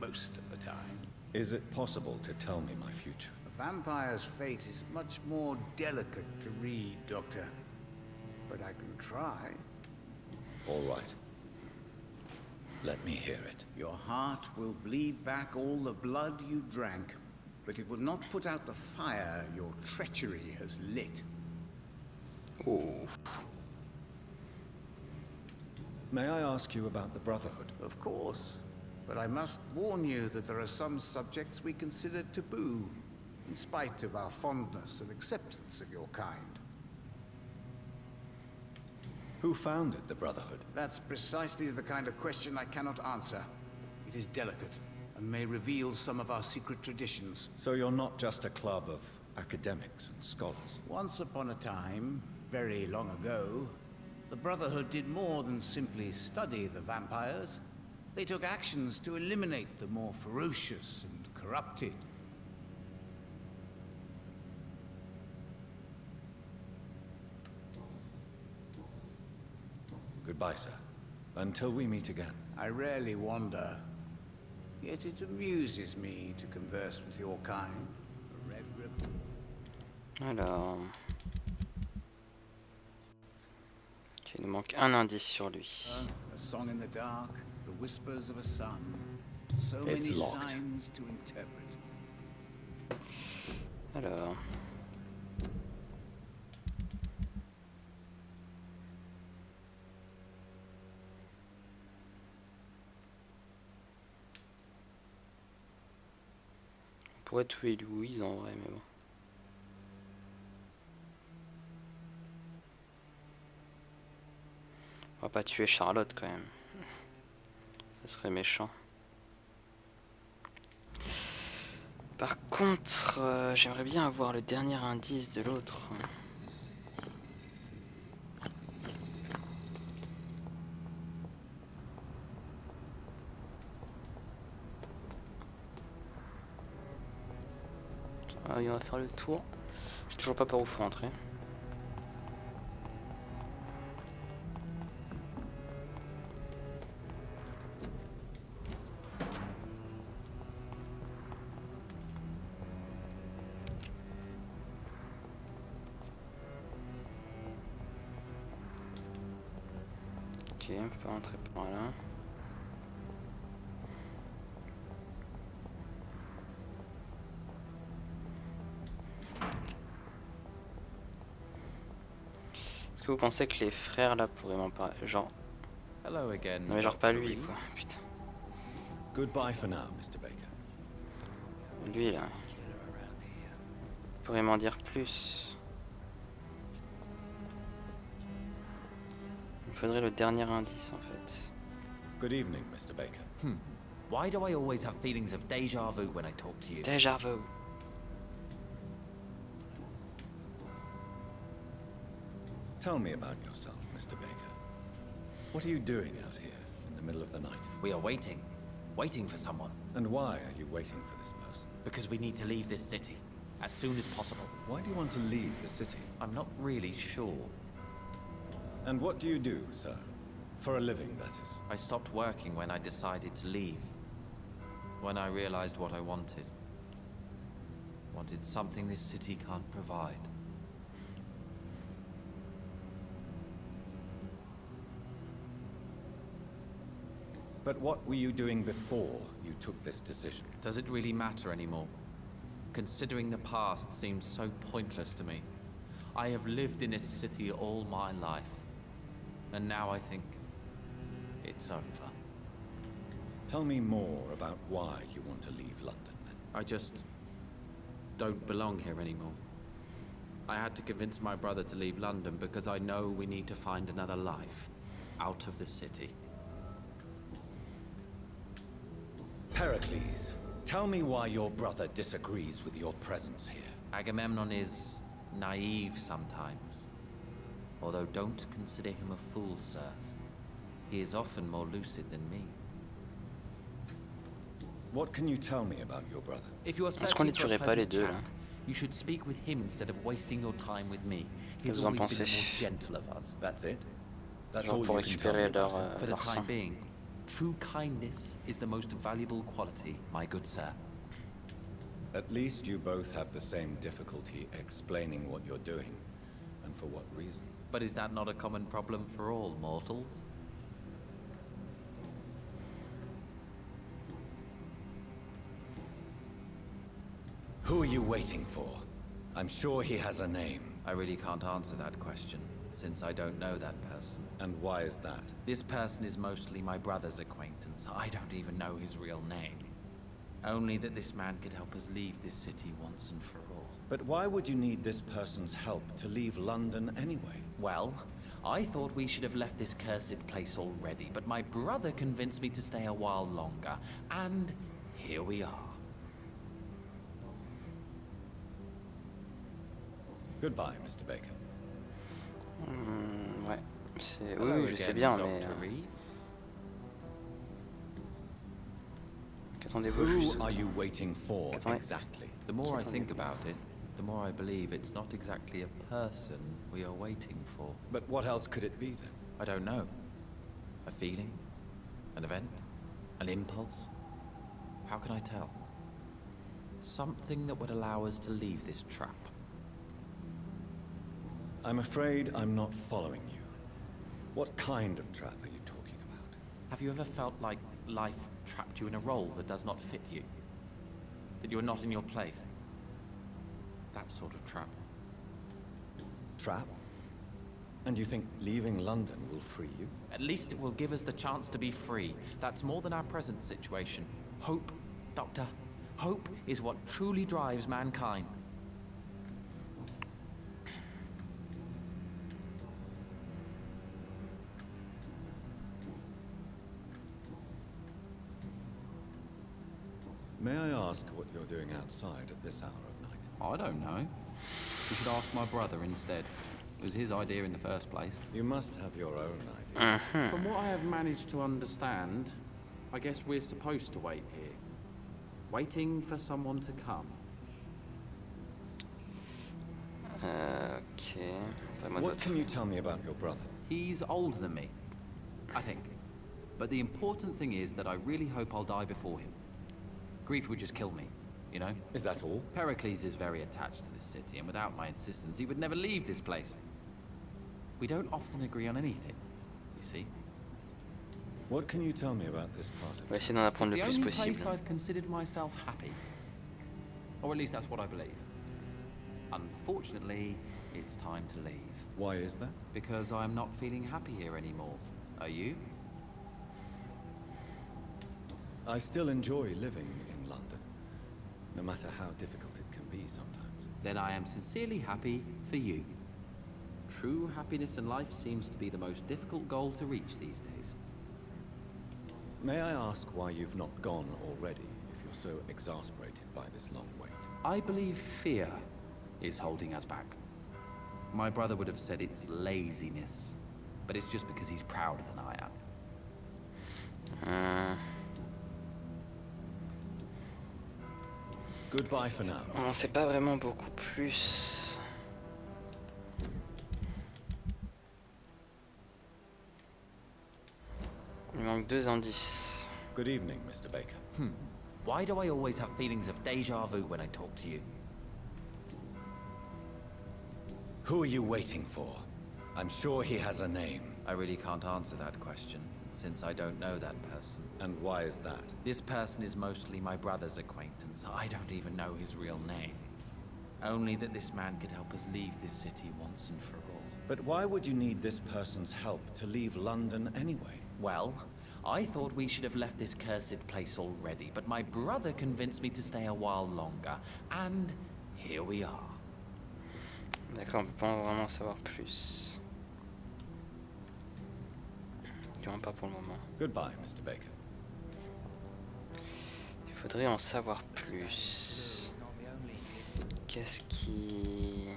most of the time. Is it possible to tell me my future? A vampire's fate is much more delicate to read, Doctor. But I can try. All right. Let me hear it. Your heart will bleed back all the blood you drank, but it will not put out the fire your treachery has lit. Oh. May I ask you about the Brotherhood? Of course. But I must warn you that there are some subjects we consider taboo, in spite of our fondness and acceptance of your kind. Who founded the Brotherhood? That's precisely the kind of question I cannot answer. It is delicate, and may reveal some of our secret traditions. So you're not just a club of academics and scholars? Once upon a time, very long ago, the Brotherhood did more than simply study the vampires. They took actions to eliminate the more ferocious and corrupted. Goodbye, sir. Until we meet again. I rarely wander, yet it amuses me to converse with your kind. The Red River. Alors... Ok, il nous manque un indice sur lui. A song in the dark, the whispers of a sun. So many signs to interpret. Alors... On pourrait tuer Louise en vrai, mais bon. On va pas tuer Charlotte quand même. Ça serait méchant. Par contre, j'aimerais bien avoir le dernier indice de l'autre. Ah, on va faire le tour. J'ai toujours pas par où faut entrer. Ok, on peut pas rentrer par là. Est-ce que vous pensez que les frères là pourraient m'en parler? Genre. Hello again. Non mais genre pas lui quoi, putain. Goodbye for now, Mr. Baker. Lui là. Il pourrait m'en dire plus. Il me faudrait le dernier indice en fait. Good evening, Mr. Baker. Why do I always have feelings of déjà vu when I talk to you? Déjà vu. Tell me about yourself, Mr. Baker. What are you doing out here in the middle of the night? We are waiting for someone. And why are you waiting for this person? Because we need to leave this city. as soon as possible. Why do you want to leave the city? I'm not really sure. And what do you do, sir? For a living, that is. I stopped working when I decided to leave. When I realized what I wanted. Wanted something this city can't provide. But what were you doing before you took this decision? Does it really matter anymore? Considering the past seems so pointless to me. I have lived in this city all my life. And now I think it's over. Tell me more about why you want to leave London, then. I just don't belong here anymore. I had to convince my brother to leave London because I know we need to find another life out of the city. Pericles, tell me why your brother disagrees with your presence here. Agamemnon is naive sometimes. Although don't consider him a fool, sir. He is often more lucid than me. What can you tell me about your brother? If you are Est-ce qu'on les searching for a tuerait pas les pleasant deux là? chat, you should speak with him instead of wasting your time with me. He's Qu'est-ce que vous en always been the pensez? more gentle of us. That's it? That's Genre all pour you can tell me récupérer about leur, him? For the leur time sang. being, true kindness is the most valuable quality, my good sir. At least you both have the same difficulty explaining what you're doing, and for what reason. But is that not a common problem for all mortals? Who are you waiting for? I'm sure he has a name. I really can't answer that question, since I don't know that person. And why is that? This person is mostly my brother's acquaintance. I don't even know his real name. Only that this man could help us leave this city once and for all. But why would you need this person's help to leave London anyway? Well, I thought we should have left this cursed place already, but my brother convinced me to stay a while longer. And here we are. Goodbye, Mr. Baker. Ouais. Oui, Hello oui, je sais again, bien, mais... Dr. Reed. Qu'attendez-vous Who juste? are you waiting for Attendez. exactly? The more I Attendez. think about it, the more I believe it's not exactly a person we are waiting for. But what else could it be then? I don't know. A feeling? An event? An impulse? How can I tell? Something that would allow us to leave this trap. I'm afraid I'm not following you. What kind of trap are you talking about? Have you ever felt like life trapped you in a role that does not fit you? That you are not in your place? That sort of trap. Trap? And you think leaving London will free you? At least it will give us the chance to be free. That's more than our present situation. Hope, Doctor. Hope is what truly drives mankind. May I ask what you're doing outside at this hour of night? I don't know. You should ask my brother instead. It was his idea in the first place. You must have your own idea. From what I have managed to understand, I guess we're supposed to wait here. Waiting for someone to come. Ok. Vraiment What d'autres. can you tell me about your brother? He's older than me, I think. But the important thing is that I really hope I'll die before him. Grief would just kill me, you know? Is that all? Pericles is very attached to this city, and without my insistence, he would never leave this place. We don't often agree on anything, you see. What can you tell me about this part On of va essayer d'en apprendre le It's plus the only place possible. I've considered myself happy. Or at least that's what I believe. Unfortunately, it's time to leave. Why is that? Because I'm not feeling happy here anymore. Are you? I still enjoy living in London, no matter how difficult it can be sometimes. Then I am sincerely happy for you. True happiness in life seems to be the most difficult goal to reach these days. May I ask why you've not gone already, if you're so exasperated by this long wait? I believe fear is holding us back. My brother would have said it's laziness, but it's just because he's prouder than I am. Goodbye for now. On n'en sait pas vraiment beaucoup plus. Il manque 2 indices. Good evening, Mr. Baker. Why do I always have feelings of déjà vu when I talk to you? Who are you waiting for? I'm sure he has a name. I really can't answer that question, since I don't know that person. And why is that? This person is mostly my brother's acquaintance. I don't even know his real name. Only that this man could help us leave this city once and for all. But why would you need this person's help to leave London anyway? Well, I thought we should have left this cursed place already, but my brother convinced me to stay a while longer, and here we are. D'accord, on peut pas vraiment en savoir plus. Du moins pas pour le moment. Goodbye, Mr. Baker. Il faudrait en savoir plus. Qu'est-ce qui...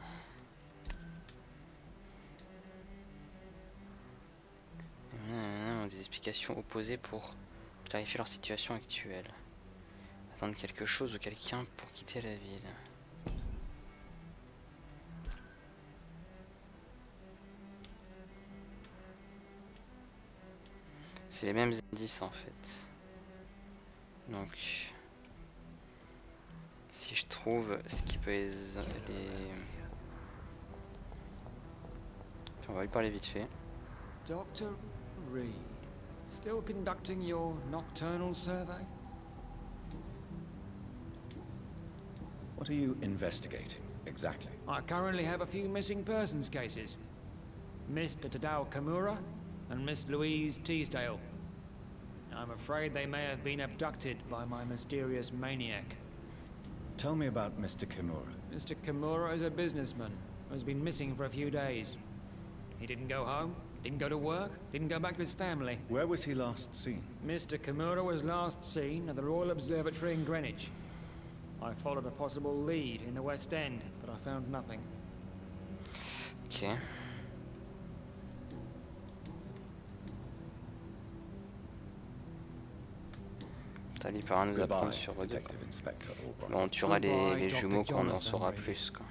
Des explications opposées pour clarifier leur situation actuelle. Attendre quelque chose ou quelqu'un pour quitter la ville. C'est les mêmes indices en fait. Donc, si je trouve ce qui peut les... On va lui parler vite fait. Dr. Reed, still conducting your nocturnal survey? What are you investigating, exactly? I currently have a few missing persons cases. Mr. Tadao Kimura and Miss Louise Teasdale. I'm afraid they may have been abducted by my mysterious maniac. Tell me about Mr. Kimura. Mr. Kimura is a businessman who has been missing for a few days. He didn't go home, didn't go to work, didn't go back to his family. Where was he last seen? Mr. Kimura was last seen at the Royal Observatory in Greenwich. I followed a possible lead in the West End, but I found nothing. Ok. Ça lui permet de nous apprendre sur eux deux. Bon, on tuera les jumeaux quand on en saura plus, quoi.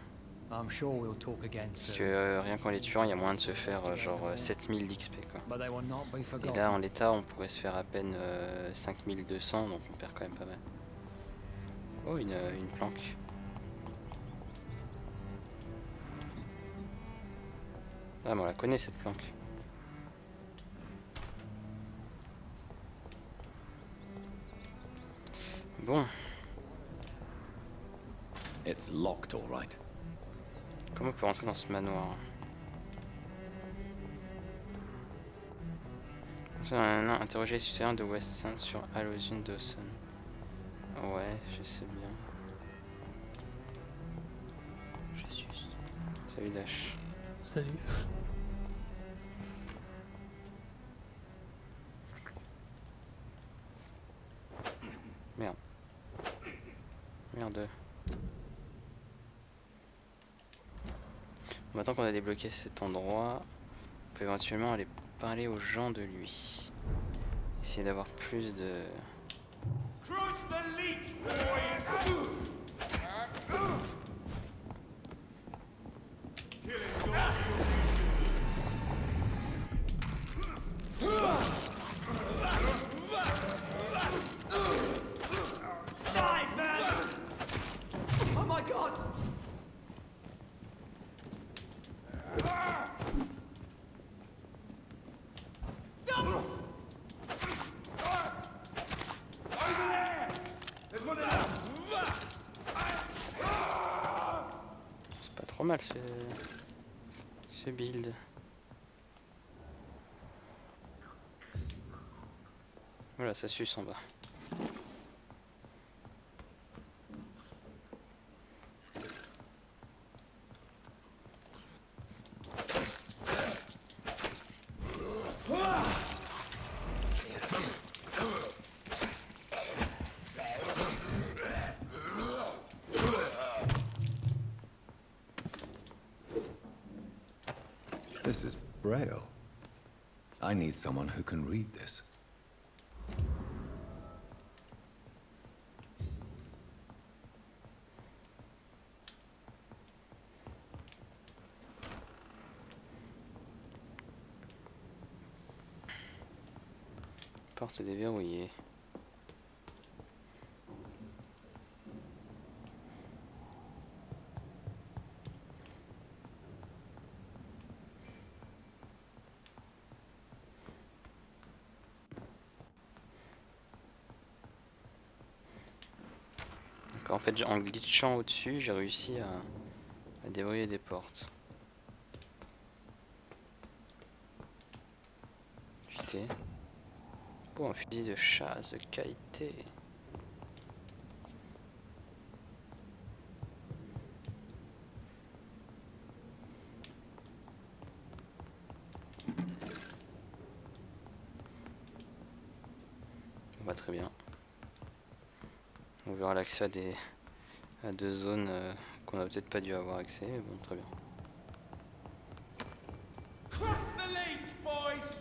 I'm sure we'll talk again Parce soon. que rien qu'en les tuant, il y a moyen de se faire genre 7000 d'XP, quoi. But they will not be Et forgotten. là, en l'état, on pourrait se faire à peine 5200, donc on perd quand même pas mal. Oh, une planque. Ah, mais on la connaît cette planque. Bon, It's locked, all right. comment on peut rentrer dans ce manoir? Interroger les citoyens de West End sur Halloween Dawson. Ouais, je sais bien. Je suis. Salut Dash. Salut. Merde. Merde. Maintenant qu'on a débloqué cet endroit, on peut éventuellement aller parler aux gens de lui. Essayer d'avoir plus de... Oh my god! C'est pas trop mal ce build. Voilà, ça suce en bas. This is Braille. I need someone who can read this. porte est déverrouillée. En fait, en glitchant au-dessus, j'ai réussi à déverrouiller des portes. Putain. Pour un fusil de chasse de qualité. On va très bien. On verra l'accès à deux zones qu'on a peut-être pas dû avoir accès, mais bon, très bien. Cross the leads, boys!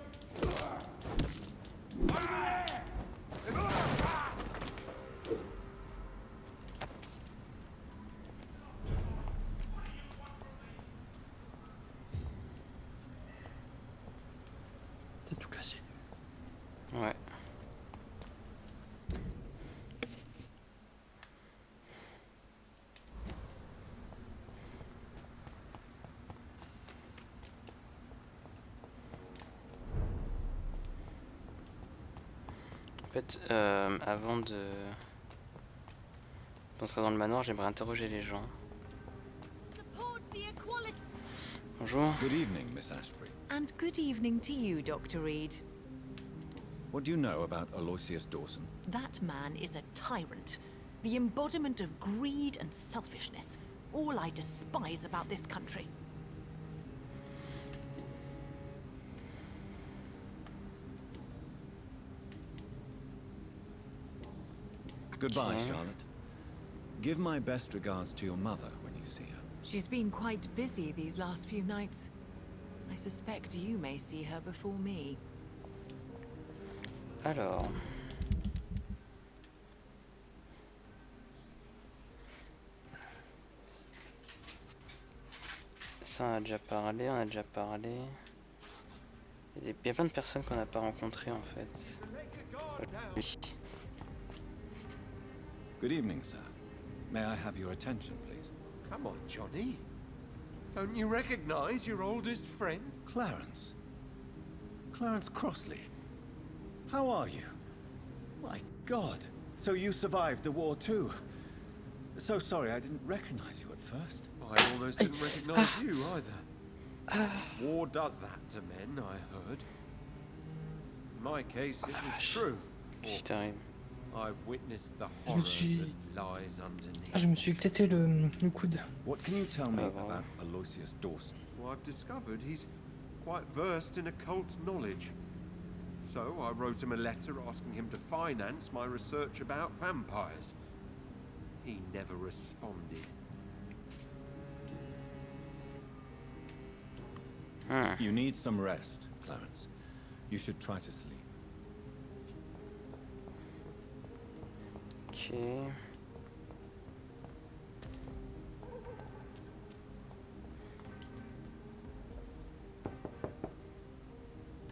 T'as tout cassé. Ouais. En fait, avant d'entrer dans le manoir, j'aimerais interroger les gens. Bonjour. Good evening, Miss Ashbury. And good evening to you, Dr. Reed. What do you know about Aloysius Dawson? That man is a tyrant, the embodiment of greed and selfishness, all I despise about this country. Goodbye, Okay. Charlotte. Give my best regards to your mother when you see her. She's been quite busy these last few nights. I suspect you may see her before me. Alors. Ça, on a déjà parlé, Il y a plein de personnes qu'on n'a pas rencontrées en fait. Oui. Good evening, sir. May I have your attention, please? Come on, Johnny. Don't you recognize your oldest friend? Clarence. Clarence Crossley. How are you? My God. So you survived the war too. So sorry I didn't recognize you at first. I almost didn't recognize you either. War does that to men, I heard. In my case, it was true. Qu'est-ce qui t'arrive? I witnessed the Je me horror suis- that lies underneath. Ah, je me suis éclaté le coude. What can you tell me well. about Aloysius Dawson? Well, I've discovered he's quite versed in occult knowledge. So I wrote him a letter asking him to finance my research about vampires. He never responded. You need some rest, Clarence. You should try to sleep. Ok.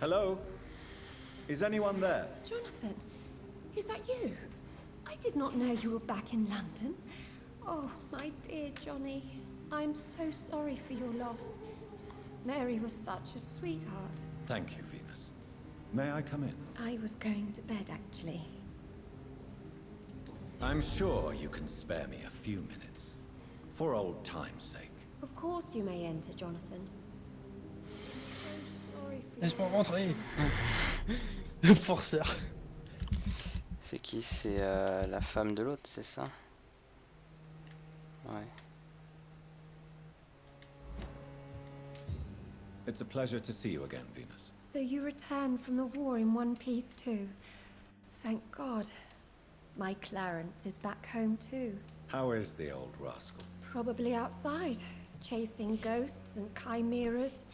Hello? Is anyone there? Jonathan, is that you? I did not know you were back in London. Oh, my dear Johnny, I'm so sorry for your loss. Mary was such a sweetheart. Thank you, Venus. May I come in? I was going to bed, actually. I'm sure you can spare me a few minutes. For old time's sake. Of course you may enter, Jonathan. I'm so sorry for Laisse-moi your rentrer. Le forceur. C'est qui? C'est la femme de l'autre, c'est ça? Ouais. It's a pleasure to see you again, Venus. So you returned from the war in one piece too. Thank God. My Clarence is back home too. How is the old rascal? Probably outside, chasing ghosts and chimeras.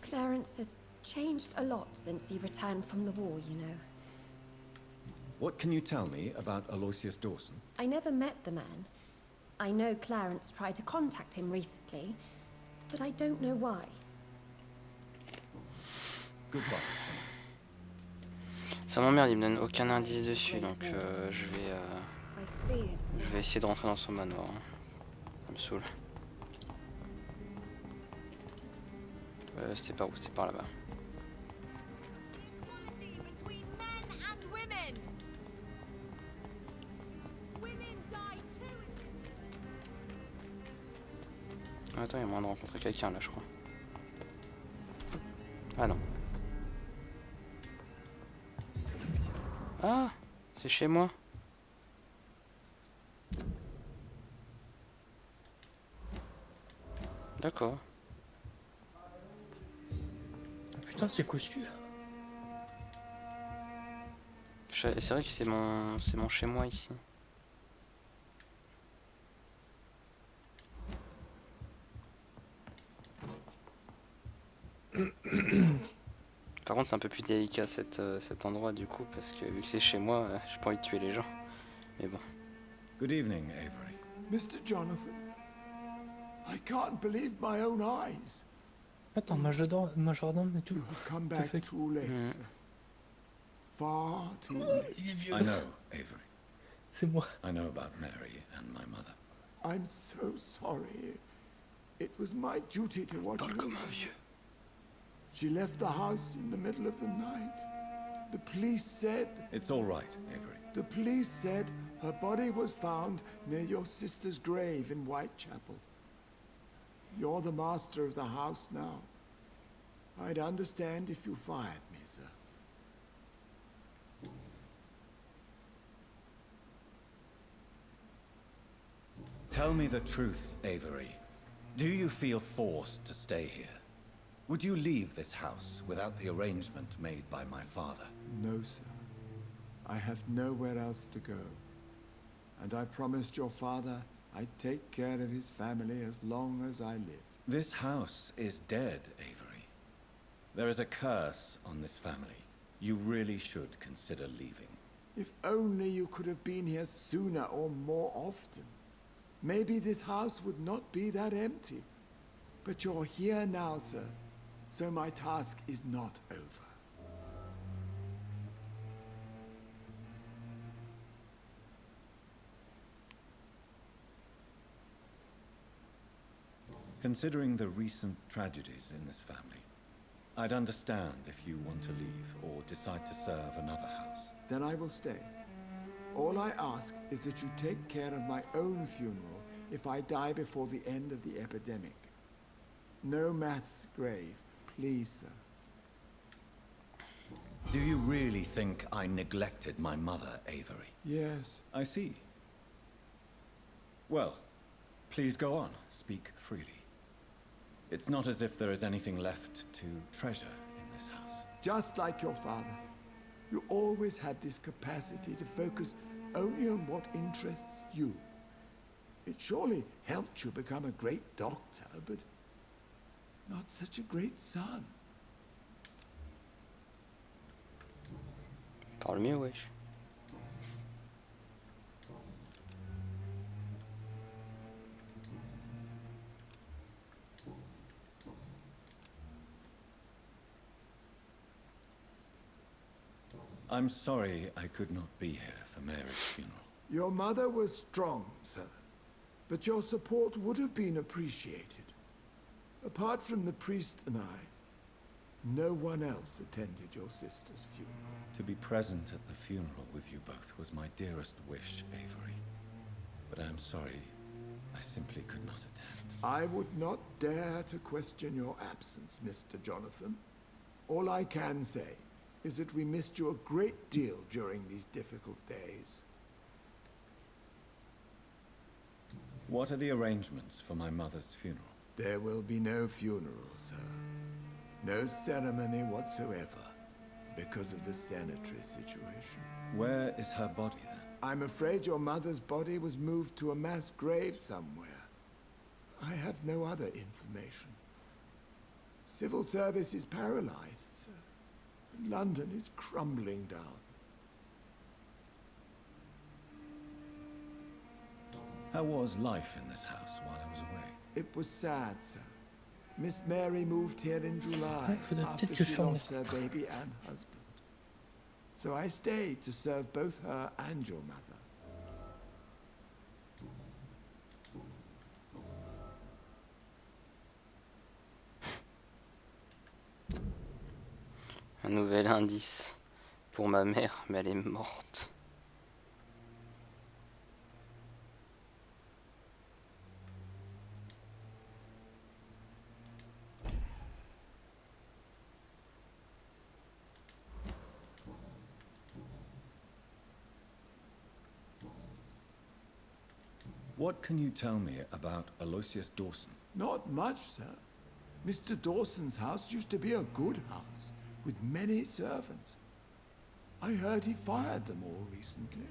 Clarence has changed a lot since he returned from the war, you know. What can you tell me about Aloysius Dawson? I never met the man. I know Clarence tried to contact him recently, but I don't know why. Goodbye. Ça m'emmerde, il me donne aucun indice dessus, donc je vais essayer de rentrer dans son manoir. Hein. Ça me saoule. C'était par où? C'était par là-bas. Attends, il y a moyen de rencontrer quelqu'un là, je crois. Ah non. Ah, c'est chez moi. D'accord. Putain, c'est quoi celui-là? C'est vrai que c'est mon chez moi ici. Par contre, c'est un peu plus délicat cet endroit du coup, parce que vu que c'est chez moi, j'ai pas envie de tuer les gens. Mais bon. Good evening, Avery. Mr. Jonathan, I can't believe my own eyes. Attends, majordome et tout. You've come back too late, sir. Far too late. Il est vieux. I know, Avery. C'est moi. I know about Mary and my mother. I'm so sorry. It was my duty to watch her. She left the house in the middle of the night. The police said... It's all right, Avery. The police said her body was found near your sister's grave in Whitechapel. You're the master of the house now. I'd understand if you fired me, sir. Tell me the truth, Avery. Do you feel forced to stay here? Would you leave this house without the arrangement made by my father? No, sir. I have nowhere else to go. And I promised your father I'd take care of his family as long as I live. This house is dead, Avery. There is a curse on this family. You really should consider leaving. If only you could have been here sooner or more often. Maybe this house would not be that empty. But you're here now, sir. So my task is not over. Considering the recent tragedies in this family, I'd understand if you want to leave or decide to serve another house. Then I will stay. All I ask is that you take care of my own funeral if I die before the end of the epidemic. No mass grave, please, sir. Do you really think I neglected my mother, Avery? Yes. I see. Well, please go on. Speak freely. It's not as if there is anything left to treasure in this house. Just like your father. You always had this capacity to focus only on what interests you. It surely helped you become a great doctor, but not such a great son. Parle mieux, wesh. I'm sorry I could not be here for Mary's funeral. Your mother was strong, sir. But your support would have been appreciated. Apart from the priest and I, no one else attended your sister's funeral. To be present at the funeral with you both was my dearest wish, Avery. But I'm sorry, I simply could not attend. I would not dare to question your absence, Mr. Jonathan. All I can say is that we missed you a great deal during these difficult days. What are the arrangements for my mother's funeral? There will be no funeral, sir. No ceremony whatsoever, because of the sanitary situation. Where is her body, then? I'm afraid your mother's body was moved to a mass grave somewhere. I have no other information. Civil service is paralyzed, sir. London is crumbling down. How was life in this house while I was away? It was sad, sir. Miss Mary moved here in July after she lost her baby and husband. so I stayed to serve both her and your mother. Un nouvel indice pour ma mère, mais elle est morte. What can you tell me about Aloysius Dawson? Not much, sir. Mr. Dawson's house used to be a good house, with many servants. I heard he fired them all recently.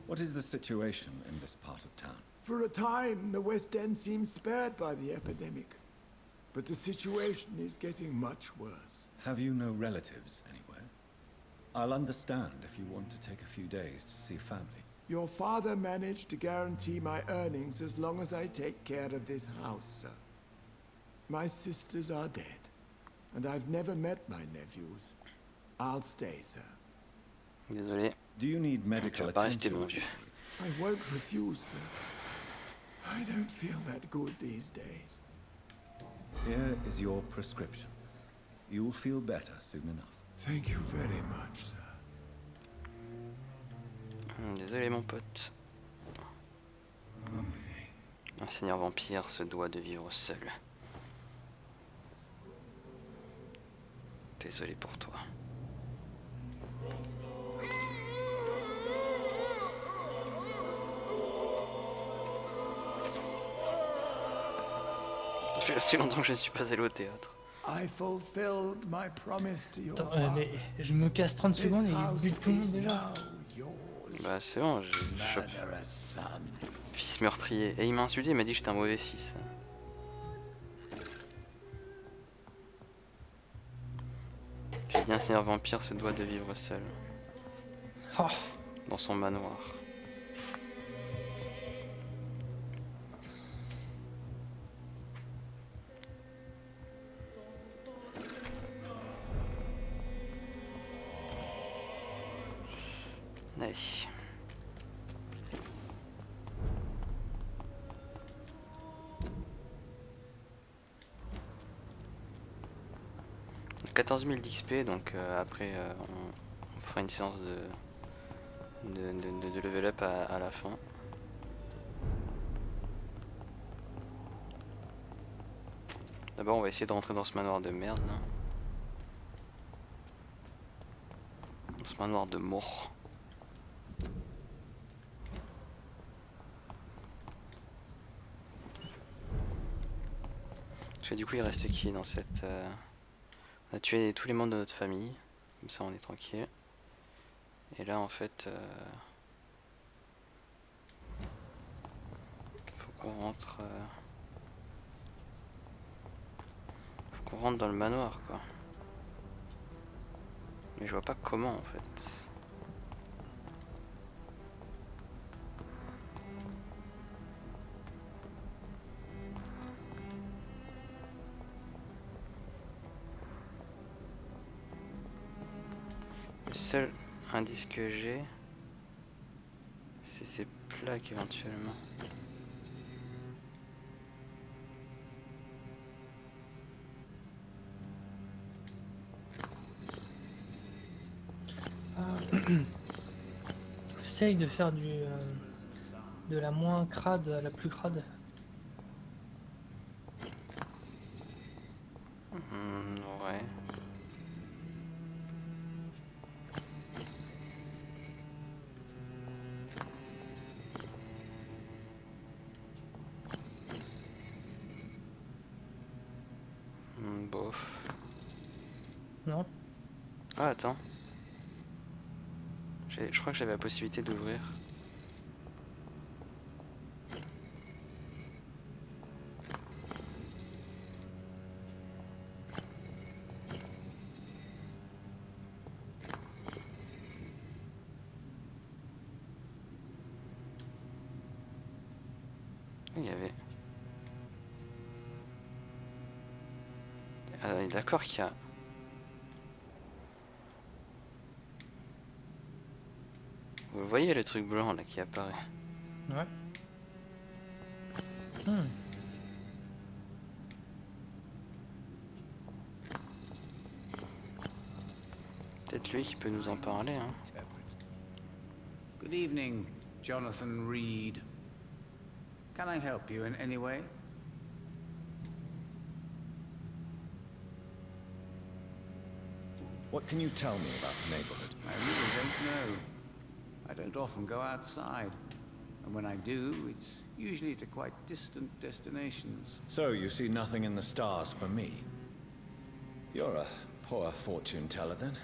What is the situation in this part of town? For a time, the West End seemed spared by the epidemic. But the situation is getting much worse. Have you no relatives anywhere? I'll understand if you want to take a few days to see family. Your father managed to guarantee my earnings as long as I take care of this house, sir. My sisters are dead, and I've never met my nephews. I'll stay, sir. Désolé. Do you need medical Tu vas pas rester, mon attention? vieux. I won't refuse, sir. I don't feel that good these days. Here is your prescription. You'll feel better soon enough. Thank you very much, sir. Désolé mon pote. Un seigneur vampire se doit de vivre seul. Désolé pour toi. Ça fait aussi longtemps que je ne suis pas allé au théâtre. I fulfilled my promise to your Attends, father. mais je me casse 30 secondes et il This bute tout le house monde déjà. is now yours. Bah c'est bon, je chope. Murderous son. Fils meurtrier. Et il m'a insulté, il m'a dit que j'étais un mauvais fils. J'ai dit un seigneur vampire se doit de vivre seul. Oh. Dans son manoir. Allez. « 14 000 d'XP, donc après on fera une séance de level up à la fin. D'abord on va essayer de rentrer dans ce manoir de merde là. Dans ce manoir de mort. Parce que du coup il reste qui dans cette... On a tué tous les membres de notre famille, comme ça on est tranquille. Et là en fait... faut qu'on rentre... faut qu'on rentre dans le manoir quoi. Mais je vois pas comment en fait. Le seul indice que j'ai, c'est ces plaques éventuellement. Essaye de faire du de la moins crade à la plus crade. Ouais. Bof. Non? Ah attends. Je crois que j'avais la possibilité d'ouvrir. Il y avait... Ah, d'accord qu'il y a... Vous voyez le truc blanc là qui apparaît? Ouais. Peut-être lui qui peut nous en parler, hein. Good evening, Jonathan Reed. Can I help you in any way? What can you tell me about the neighborhood? I really don't know. I don't often go outside. And when I do, it's usually to quite distant destinations. So you see nothing in the stars for me? You're a poor fortune teller then?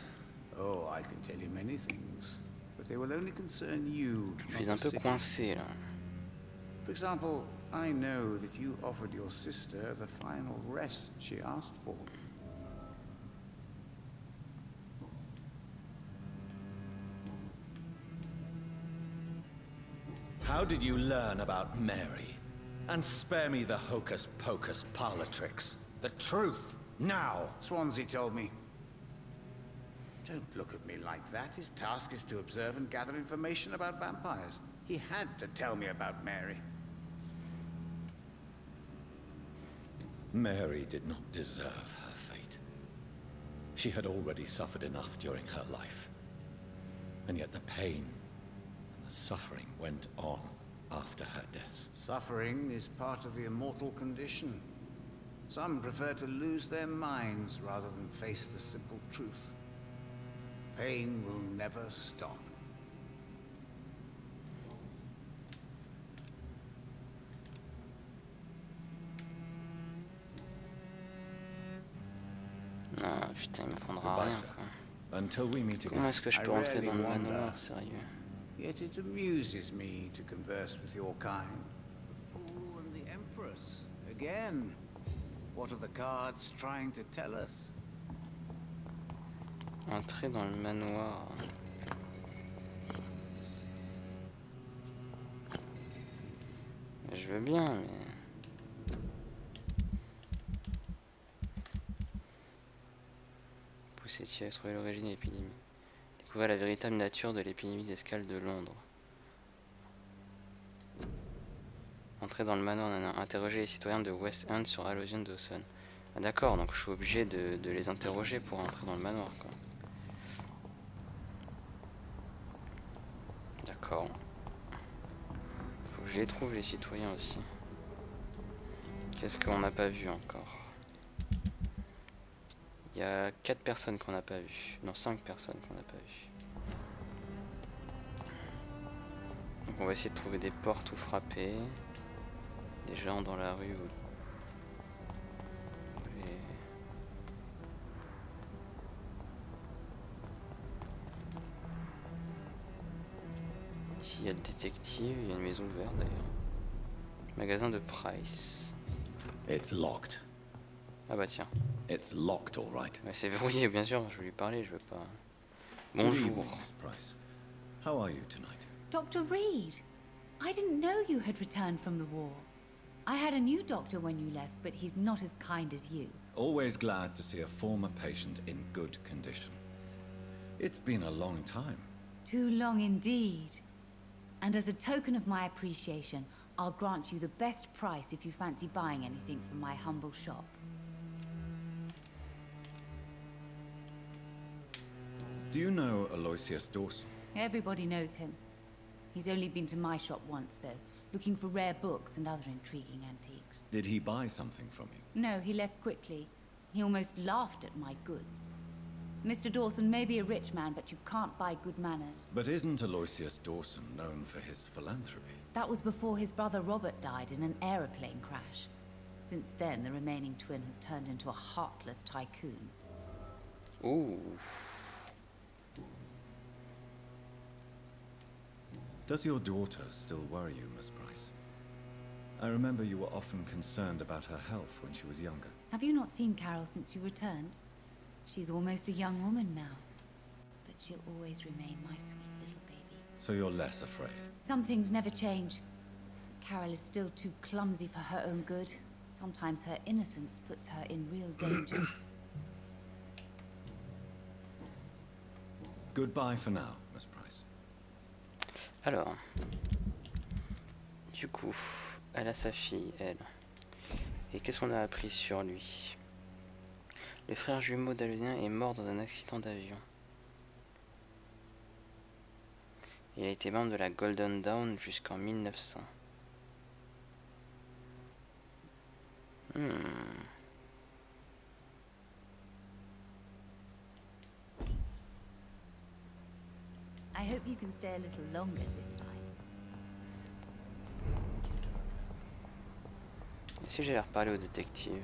Oh, I can tell you many things, but they will only concern you. Je suis un peu coincé là. For example, I know that you offered your sister the final rest she asked for. How did you learn about Mary? And spare me the hocus-pocus parlor tricks. The truth, now! Swansea told me. Don't look at me like that. His task is to observe and gather information about vampires. He had to tell me about Mary. Mary did not deserve her fate. She had already suffered enough during her life. And yet the pain and the suffering went on after her death. Suffering is part of the immortal condition. Some prefer to lose their minds rather than face the simple truth. Pain will never stop. Ah putain, il me prendra rien quoi. Until we meet again. Comment est-ce que je peux rentrer dans le manoir, sérieux? Yet it amuses me to converse with your kind. The fool and the Empress. Again. What are the cards trying to tell us? Entrer dans le manoir. Je veux bien, mais... Poussez à trouver l'origine de l'épidémie. Découvrir la véritable nature de l'épidémie d'escale de Londres. Entrer dans le manoir, interroger les citoyens de West End sur l'allusion de Dawson. Ah d'accord, donc je suis obligé de les interroger pour entrer dans le manoir, quoi. D'accord. Faut que je les trouve, les citoyens aussi. Qu'est-ce qu'on n'a pas vu encore? Il y a 4 personnes qu'on n'a pas vues. Non, 5 personnes qu'on n'a pas vues. Donc on va essayer de trouver des portes où frapper. Des gens dans la rue. Ici il y a le détective, il y a une maison ouverte d'ailleurs. Magasin de Price. It's locked. Ah bah tiens. It's locked, all right. Ouais, c'est verrouillé, bien sûr, je vais lui parler, je veux pas... Bonjour. Miss Price. How are you tonight? Dr. Reed, I didn't know you had returned from the war. I had a new doctor when you left, but he's not as kind as you. Always glad to see a former patient in good condition. It's been a long time. Too long indeed. And as a token of my appreciation, I'll grant you the best price if you fancy buying anything from my humble shop. Do you know Aloysius Dawson? Everybody knows him. He's only been to my shop once, though, looking for rare books and other intriguing antiques. Did he buy something from you? No, he left quickly. He almost laughed at my goods. Mr. Dawson may be a rich man, but you can't buy good manners. But isn't Aloysius Dawson known for his philanthropy? That was before his brother Robert died in an aeroplane crash. Since then, the remaining twin has turned into a heartless tycoon. Ooh. Does your daughter still worry you, Miss Price? I remember you were often concerned about her health when she was younger. Have you not seen Carol since you returned? She's almost a young woman now. But she'll always remain my sweet little baby. So you're less afraid? Some things never change. Carol is still too clumsy for her own good. Sometimes her innocence puts her in real danger. Goodbye for now, Miss Price. Alors, du coup, elle a sa fille, elle. Et qu'est-ce qu'on a appris sur lui? Le frère jumeau d'Alunien est mort dans un accident d'avion. Il a été membre de la Golden Dawn jusqu'en 1900. I hope you can stay a little longer this time. Et si j'allais reparler au détective?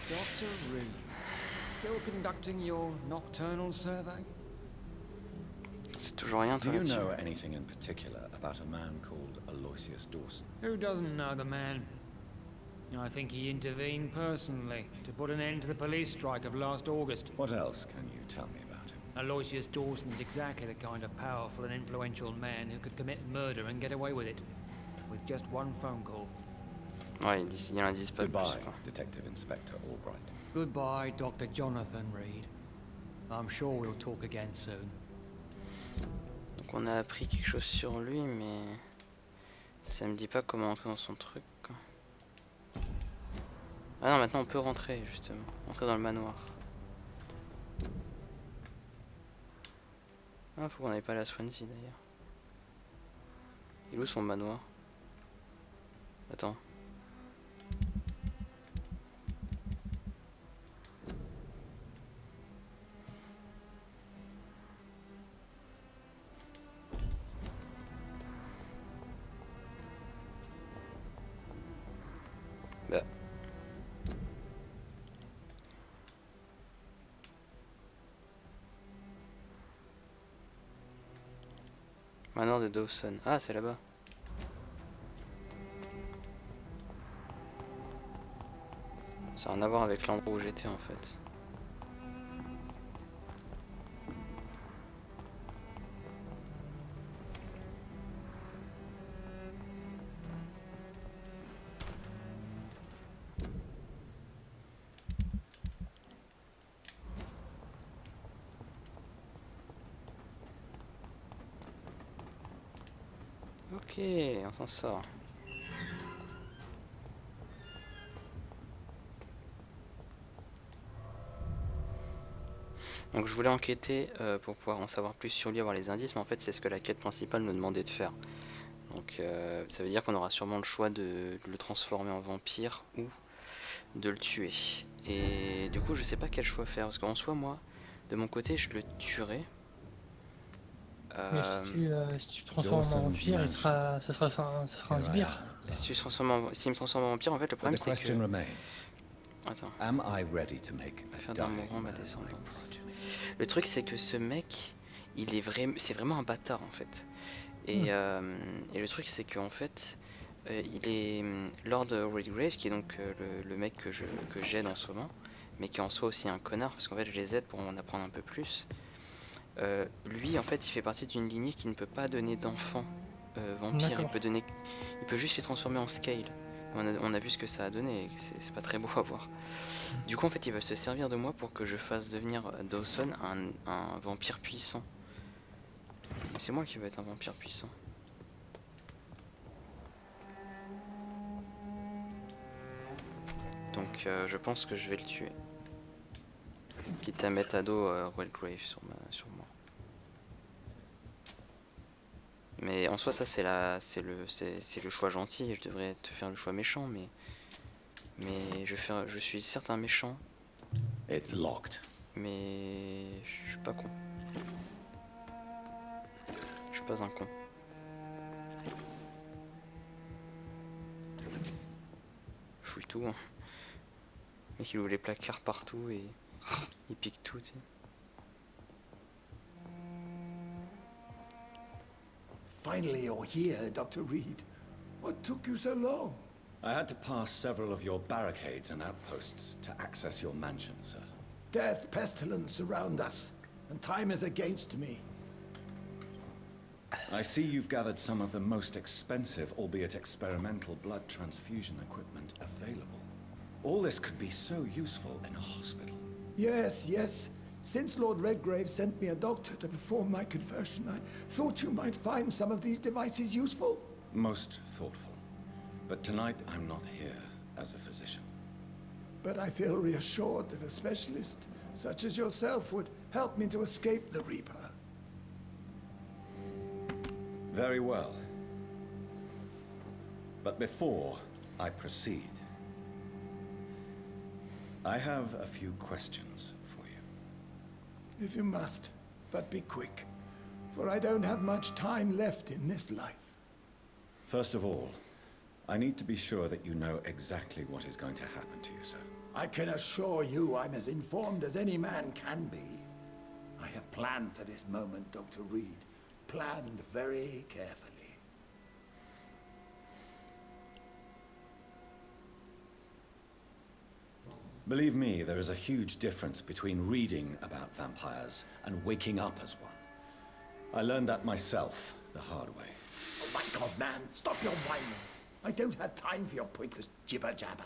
Dr. Reed, still conducting your nocturnal survey? C'est toujours rien, toi. Do you know anything in particular about a man called Aloysius Dawson? Who doesn't know the man? I think he intervened personally to put an end to the police strike of last August. What else can you tell me about him? Aloysius Dawson is exactly the kind of powerful and influential man who could commit murder and get away with it, with just one phone call. Ouais, il en dit pas plus. Goodbye, Detective Inspector Albright. Goodbye, Dr. Jonathan Reed. I'm sure we'll talk again soon. Donc on a appris quelque chose sur lui, mais ça me dit pas comment entrer dans son truc. Ah non, maintenant on peut rentrer justement, rentrer dans le manoir. Ah, faut qu'on aille pas à la Swansea d'ailleurs. Il est où son manoir? Attends. Bah. Manoir de Dawson. Ah, c'est là-bas. Ça n'a rien à voir avec l'endroit où j'étais en fait. Ok, on s'en sort. Donc je voulais enquêter pour pouvoir en savoir plus sur lui, avoir les indices, mais en fait c'est ce que la quête principale nous demandait de faire. Donc ça veut dire qu'on aura sûrement le choix de le transformer en vampire ou de le tuer. Et du coup je sais pas quel choix faire, parce qu'en soi moi, de mon côté je le tuerai. Mais si tu transformes en vampire, ça sera un sbire. S'il me transforme en vampire, en fait le problème c'est que... Attends. Faire d'un mourant ma descendance. Le truc c'est que ce mec, c'est vraiment un bâtard en fait. Et le truc c'est qu'en fait, il est Lord Redgrave, qui est donc le mec que j'aide en ce moment, mais qui est en soi aussi un connard, parce qu'en fait je les aide pour en apprendre un peu plus. Lui en fait il fait partie d'une lignée qui ne peut pas donner d'enfants vampires, il peut juste les transformer en scale. On a vu ce que ça a donné, et c'est pas très beau à voir. Du coup en fait il va se servir de moi pour que je fasse devenir Dawson un vampire puissant. C'est moi qui veux être un vampire puissant. Donc je pense que je vais le tuer. Quitte à mettre à dos Redgrave sur moi. Mais en soi ça c'est le choix gentil, et je devrais te faire le choix méchant, mais je suis certes un méchant. It's locked. Mais je suis pas con. Je suis pas un con. Je fouille tout. Hein. Le mec il ouvre les placards partout et il pique tout. Tu sais. Finally you're here, Dr. Reed. What took you so long? I had to pass several of your barricades and outposts to access your mansion, sir. Death, pestilence surround us, and time is against me. I see you've gathered some of the most expensive, albeit experimental, blood transfusion equipment available. All this could be so useful in a hospital. Yes, yes. Since Lord Redgrave sent me a doctor to perform my conversion, I thought you might find some of these devices useful. Most thoughtful. But tonight I'm not here as a physician. But I feel reassured that a specialist such as yourself would help me to escape the Reaper. Very well. But before I proceed, I have a few questions for you. If you must, but be quick, for I don't have much time left in this life. First of all, I need to be sure that you know exactly what is going to happen to you, sir. I can assure you I'm as informed as any man can be. I have planned for this moment, Dr. Reed. Planned very carefully. Believe me, there is a huge difference between reading about vampires and waking up as one. I learned that myself the hard way. Oh my God, man, stop your whining. I don't have time for your pointless jibber-jabber.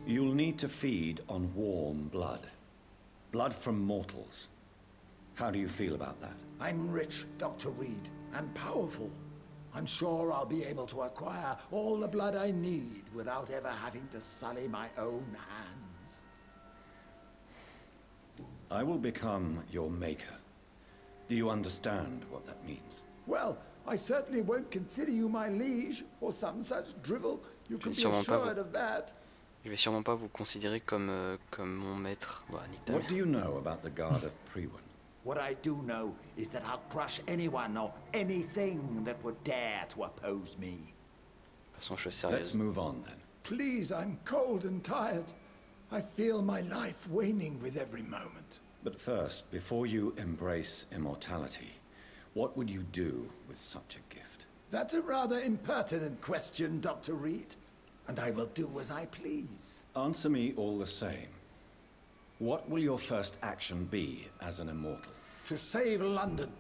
You'll need to feed on warm blood. Blood from mortals. How do you feel about that? I'm rich, Dr. Reed, and powerful. I'm sure I'll be able to acquire all the blood I need without ever having to sully my own hands. I will become your maker. Do you understand what that means? Well, I certainly won't consider you my liege or some such drivel. You can be assured of that. Je vais sûrement pas vous considérer comme mon maître. Bah, nique ta mère. What do you know about the Guard of Priwen? What I do know is that I'll crush anyone or anything that would dare to oppose me. De toute façon, je suis sérieuse. Let's move on then. Please, I'm cold and tired. I feel my life waning with every moment. But first, before you embrace immortality, what would you do with such a gift? That's a rather impertinent question, Dr. Reed. And I will do as I please. Answer me all the same. What will your first action be as an immortal? To save London.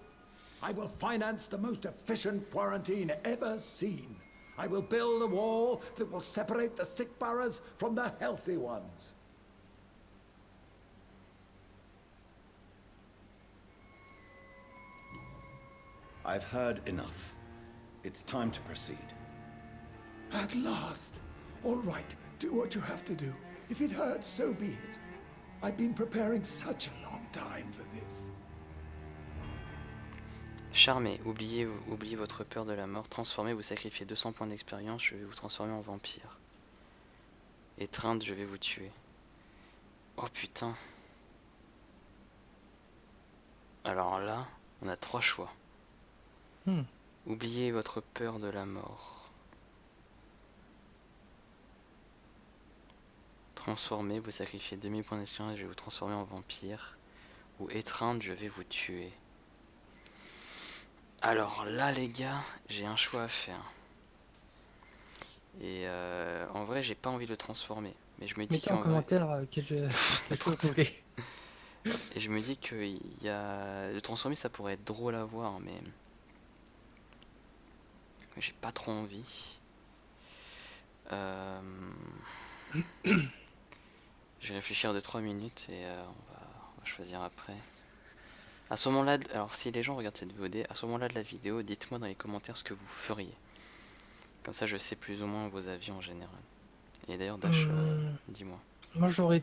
I will finance the most efficient quarantine ever seen. I will build a wall that will separate the sick boroughs from the healthy ones. I've heard enough. It's time to proceed. At last. All right, do what you have to do. If it hurts, so be it. I've been preparing such a long time for this. Charmez, oubliez votre peur de la mort, transformez, vous sacrifiez 200 points d'expérience, je vais vous transformer en vampire. Étreindre, je vais vous tuer. Oh putain. Alors là, on a 3 choix. Oubliez votre peur de la mort. Transformer, vous sacrifiez 2000 points d'expérience, je vais vous transformer en vampire. Ou étreindre, je vais vous tuer. Alors là les gars, j'ai un choix à faire. Et en vrai j'ai pas envie de le transformer. Mais je me dis mettez en commentaire quel choix vous voulez. Et je me dis que le transformer ça pourrait être drôle à voir, mais j'ai pas trop envie. Je vais réfléchir 2-3 minutes et on va choisir après. À ce moment-là, alors si les gens regardent cette VOD, à ce moment-là de la vidéo, dites-moi dans les commentaires ce que vous feriez. Comme ça je sais plus ou moins vos avis en général. Et d'ailleurs Dash, dis-moi. Moi j'aurais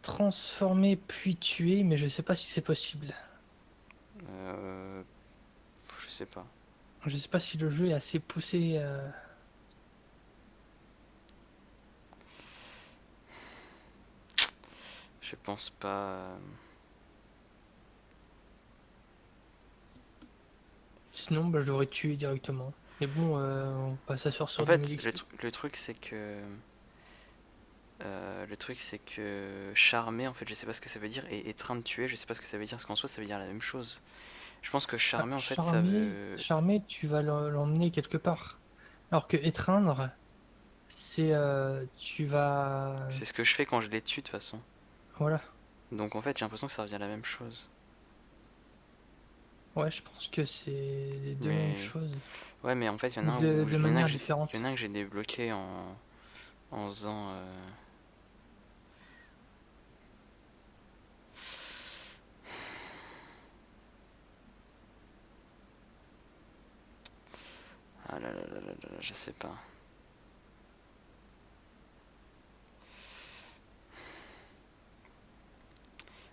transformé puis tué, mais je sais pas si c'est possible. Je sais pas. Je sais pas si le jeu est assez poussé. Je pense pas. Sinon, bah, je l'aurais tué directement. Mais bon, on va s'asseoir sur. En fait, le truc c'est que. Le truc c'est que charmer, en fait, je sais pas ce que ça veut dire, et étreindre, tuer, je sais pas ce que ça veut dire, parce qu'en soi, ça veut dire la même chose. Je pense que charmer, en fait, ça veut. Charmer, tu vas l'emmener quelque part. Alors que étreindre, c'est. Tu vas. C'est ce que je fais quand je les tue, de toute façon. Voilà. Donc en fait, j'ai l'impression que ça revient à la même chose. Ouais, je pense que c'est les deux mêmes choses. Ouais, mais en fait, il y en a un De où- il y en a manière que j'ai- différente. il y en a un que j'ai débloqué en faisant. Ah là là là là là, je sais pas.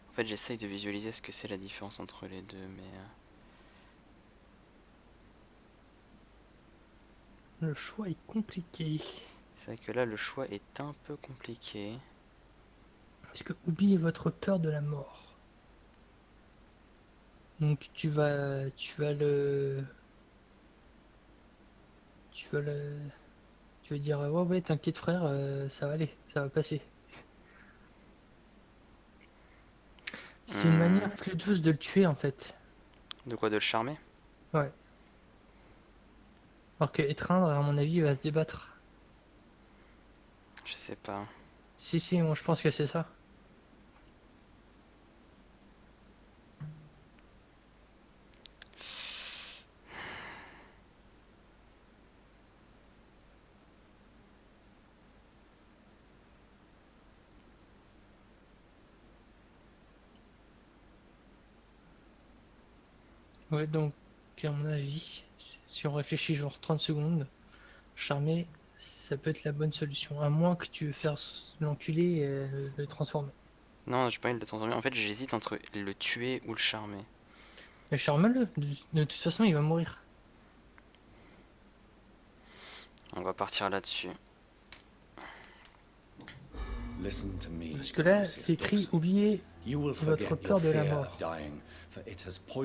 En fait, j'essaye de visualiser ce que c'est la différence entre les deux, mais... Le choix est compliqué. C'est vrai que là, le choix est un peu compliqué. Parce que oubliez votre peur de la mort. Donc tu vas dire ouais t'inquiète frère, ça va aller, ça va passer. C'est une manière plus douce de le tuer en fait. De quoi, de le charmer? Ouais. Alors que étreindre, à mon avis, il va se débattre. Je sais pas. Si, moi je pense que c'est ça. Ouais, donc, à mon avis, si on réfléchit genre 30 secondes, charmer, ça peut être la bonne solution. À moins que tu veux faire l'enculer et le transformer. Non, j'ai pas envie de le transformer. En fait, j'hésite entre le tuer ou le charmer. Mais charme-le, de toute façon, il va mourir. On va partir là-dessus. Parce que là, c'est écrit oubliez votre peur de la mort.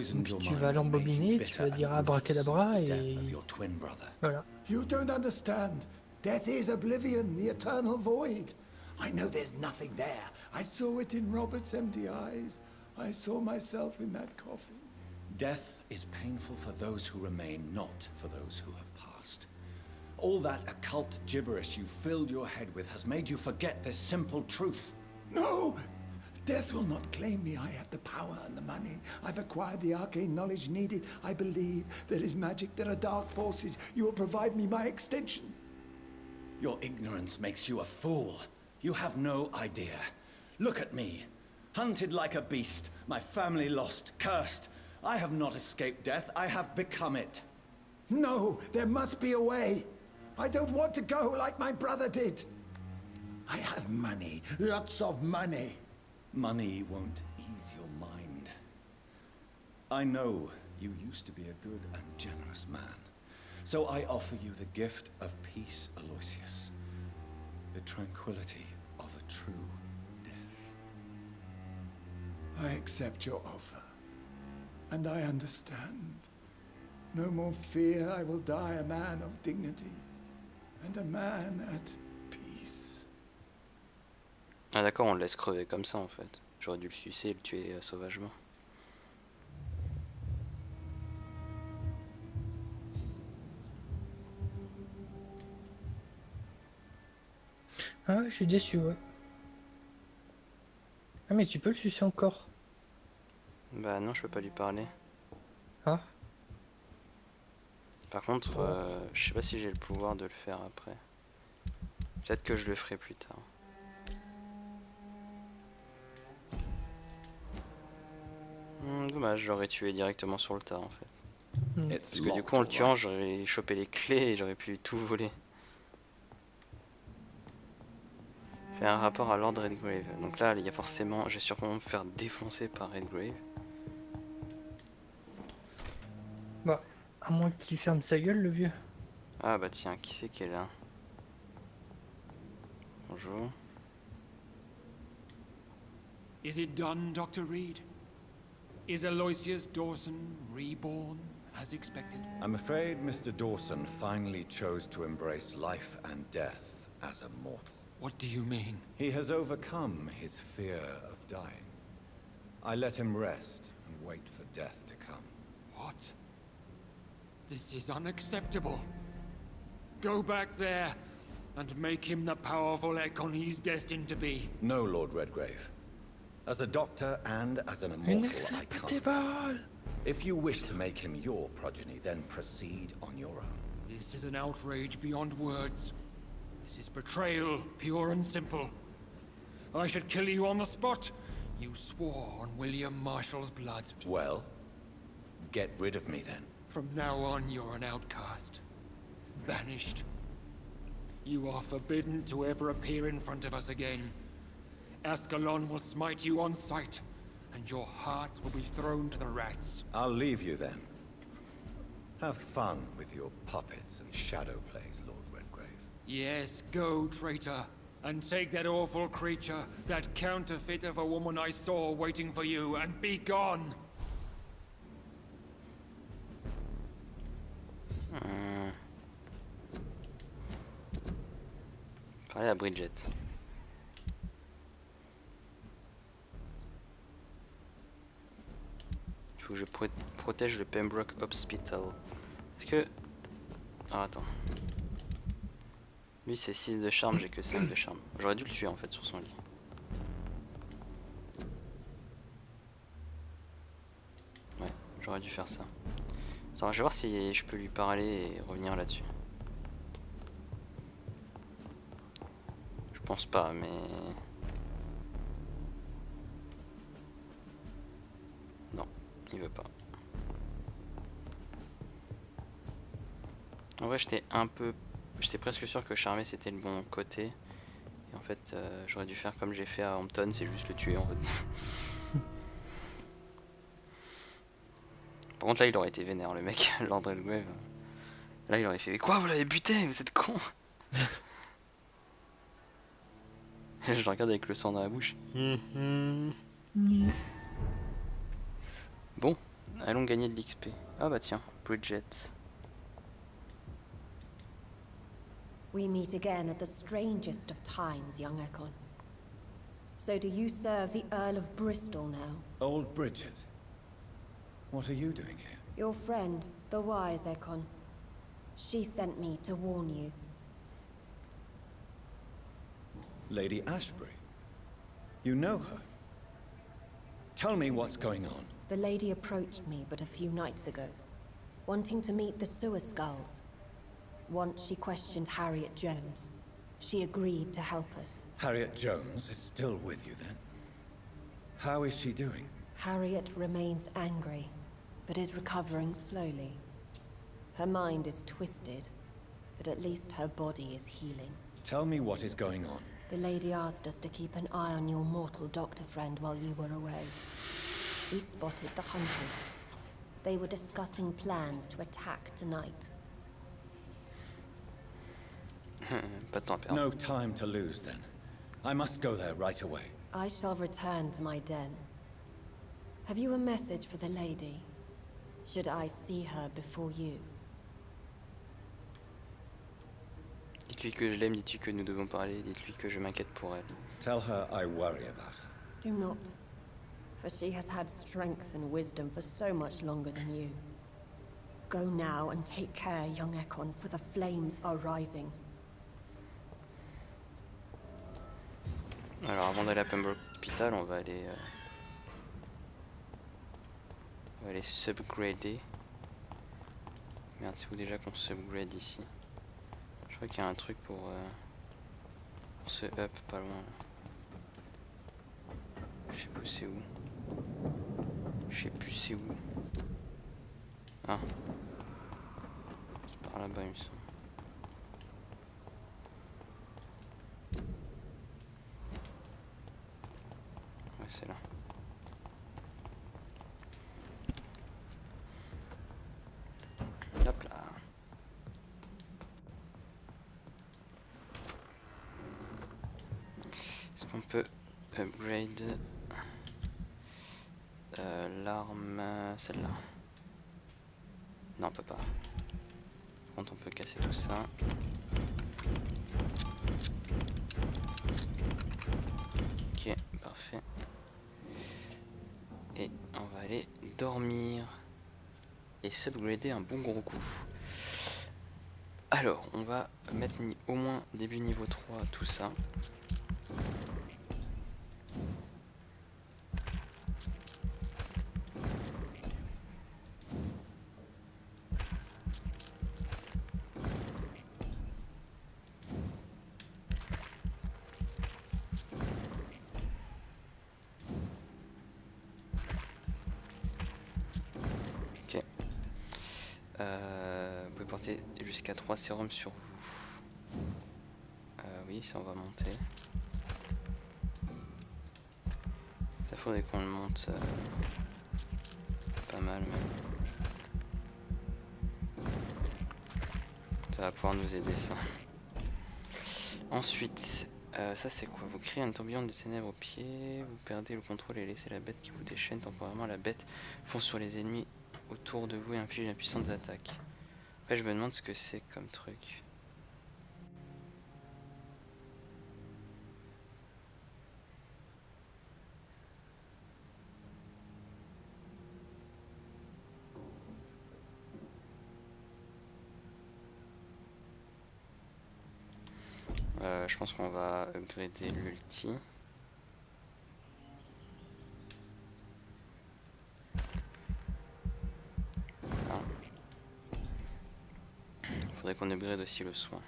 Donc tu vas l'embobiner, tu vas dire abracadabra et voilà. You don't understand. Death is oblivion, the eternal void. I know there's nothing there. I saw it in Robert's empty eyes. I saw myself in that coffin. Death is painful for those who remain, not for those who have passed. All that occult gibberish you filled your head with has made you forget this simple truth. No! Death will not claim me. I have the power and the money. I've acquired the arcane knowledge needed. I believe there is magic, there are dark forces. You will provide me my extension. Your ignorance makes you a fool. You have no idea. Look at me. Hunted like a beast, my family lost, cursed. I have not escaped death, I have become it. No, there must be a way. I don't want to go like my brother did. I have money, lots of money. Money won't ease your mind. I know you used to be a good and generous man. So I offer you the gift of peace, Aloysius. The tranquility of a true death. I accept your offer. And I understand. No more fear, I will die a man of dignity. And a man at peace. Ah d'accord, on le laisse crever comme ça en fait. J'aurais dû le sucer et le tuer sauvagement. Ah je suis déçu, ouais. Ah mais tu peux le sucer encore. Bah non, je peux pas lui parler. Ah. Par contre, je sais pas si j'ai le pouvoir de le faire après. Peut-être que je le ferai plus tard. Dommage, j'aurais tué directement sur le tas en fait. Parce que du coup en le tuant, j'aurais chopé les clés et j'aurais pu tout voler. Faire un rapport à Lord Redgrave. Donc là, il y a forcément, j'ai sûrement me faire défoncer par Redgrave. Bah, à moins qu'il ferme sa gueule, le vieux. Ah bah tiens, qui c'est qui est là? Bonjour. Is it done, Dr. Reed? Is Aloysius Dawson reborn as expected? I'm afraid Mr. Dawson finally chose to embrace life and death as a mortal. What do you mean? He has overcome his fear of dying. I let him rest and wait for death to come. What? This is unacceptable. Go back there and make him the powerful Ekon he's destined to be. No, Lord Redgrave. As a doctor and as an immortal, I can't. If you wish to make him your progeny, then proceed on your own. This is an outrage beyond words. This is betrayal, pure and simple. I should kill you on the spot. You swore on William Marshall's blood. Well, get rid of me then. From now on, you're an outcast. Banished. You are forbidden to ever appear in front of us again. Ascalon will smite you on sight, and your heart will be thrown to the rats. I'll leave you then. Have fun with your puppets and shadow plays, Lord Redgrave. Yes, go, traitor, and take that awful creature, that counterfeit of a woman I saw waiting for you, and be gone! Parler à Bridget. Il faut que je protège le Pembroke Hospital. Est-ce que... Ah, attends. Lui c'est 6 de charme, j'ai que 5 de charme. J'aurais dû le tuer en fait sur son lit. Ouais, j'aurais dû faire ça. Attends, je vais voir si je peux lui parler et revenir là-dessus. Je pense pas, mais... Non, il veut pas. En vrai, j'étais presque sûr que charmer c'était le bon côté. Et en fait, j'aurais dû faire comme j'ai fait à Hampton, c'est juste le tuer en fait. Par contre là il aurait été vénère le mec, Lord Redgrave. Là il aurait fait mais quoi, vous l'avez buté, vous êtes con. Je le regarde avec le sang dans la bouche. Bon, allons gagner de l'XP. Ah bah tiens, Bridget. We meet again at the strangest of times, young Ekon. So do you serve the Earl of Bristol now? Old Bridget. What are you doing here? Your friend, the wise Ekon. She sent me to warn you. Lady Ashbury. You know her. Tell me what's going on. The lady approached me but a few nights ago, wanting to meet the sewer skulls. Once she questioned Harriet Jones. She agreed to help us. Harriet Jones is still with you then? How is she doing? Harriet remains angry, but is recovering slowly. Her mind is twisted, but at least her body is healing. Tell me what is going on. The lady asked us to keep an eye on your mortal doctor friend while you were away. We spotted the hunters. They were discussing plans to attack tonight. Pas de temps à perdre. No time to lose then. I must go there right away. I shall return to my den. Have you a message for the lady? Should I see her before you? Dites-lui que je l'aime, dites-lui que nous devons parler, dites-lui que je m'inquiète pour elle. Tell her I worry about her. Do not, for she has had strength and wisdom for so much longer than you. Go now and take care, young Ekon, for the flames are rising. Alors avant d'aller à Pembroke Hospital, on va aller subgrader. Merde, c'est où déjà qu'on subgrade ici? Je crois qu'il y a un truc pour se up pas loin. Je sais plus c'est où. Je sais plus c'est où. Ah. C'est par là-bas il me semble. Ouais c'est là. Hop là. Est-ce qu'on peut upgrade l'arme, celle-là? Non, on peut pas. Par contre, on peut casser tout ça. Ok, parfait. Et on va aller dormir et s'upgrader un bon gros coup. Alors, on va mettre au moins début niveau 3 tout ça. porter jusqu'à 3 sérums sur vous. Oui, ça on va monter. Ça faudrait qu'on le monte pas mal même. Ça va pouvoir nous aider ça. Ensuite, ça c'est quoi? Vous créez un tourbillon de ténèbres au pied, vous perdez le contrôle et laissez la bête qui vous déchaîne temporairement. La bête fonce sur les ennemis autour de vous et inflige d'impuissantes attaques. En fait, je me demande ce que c'est comme truc. Je pense qu'on va upgrader l'ulti. Voilà. Il faudrait qu'on upgrade aussi le soin.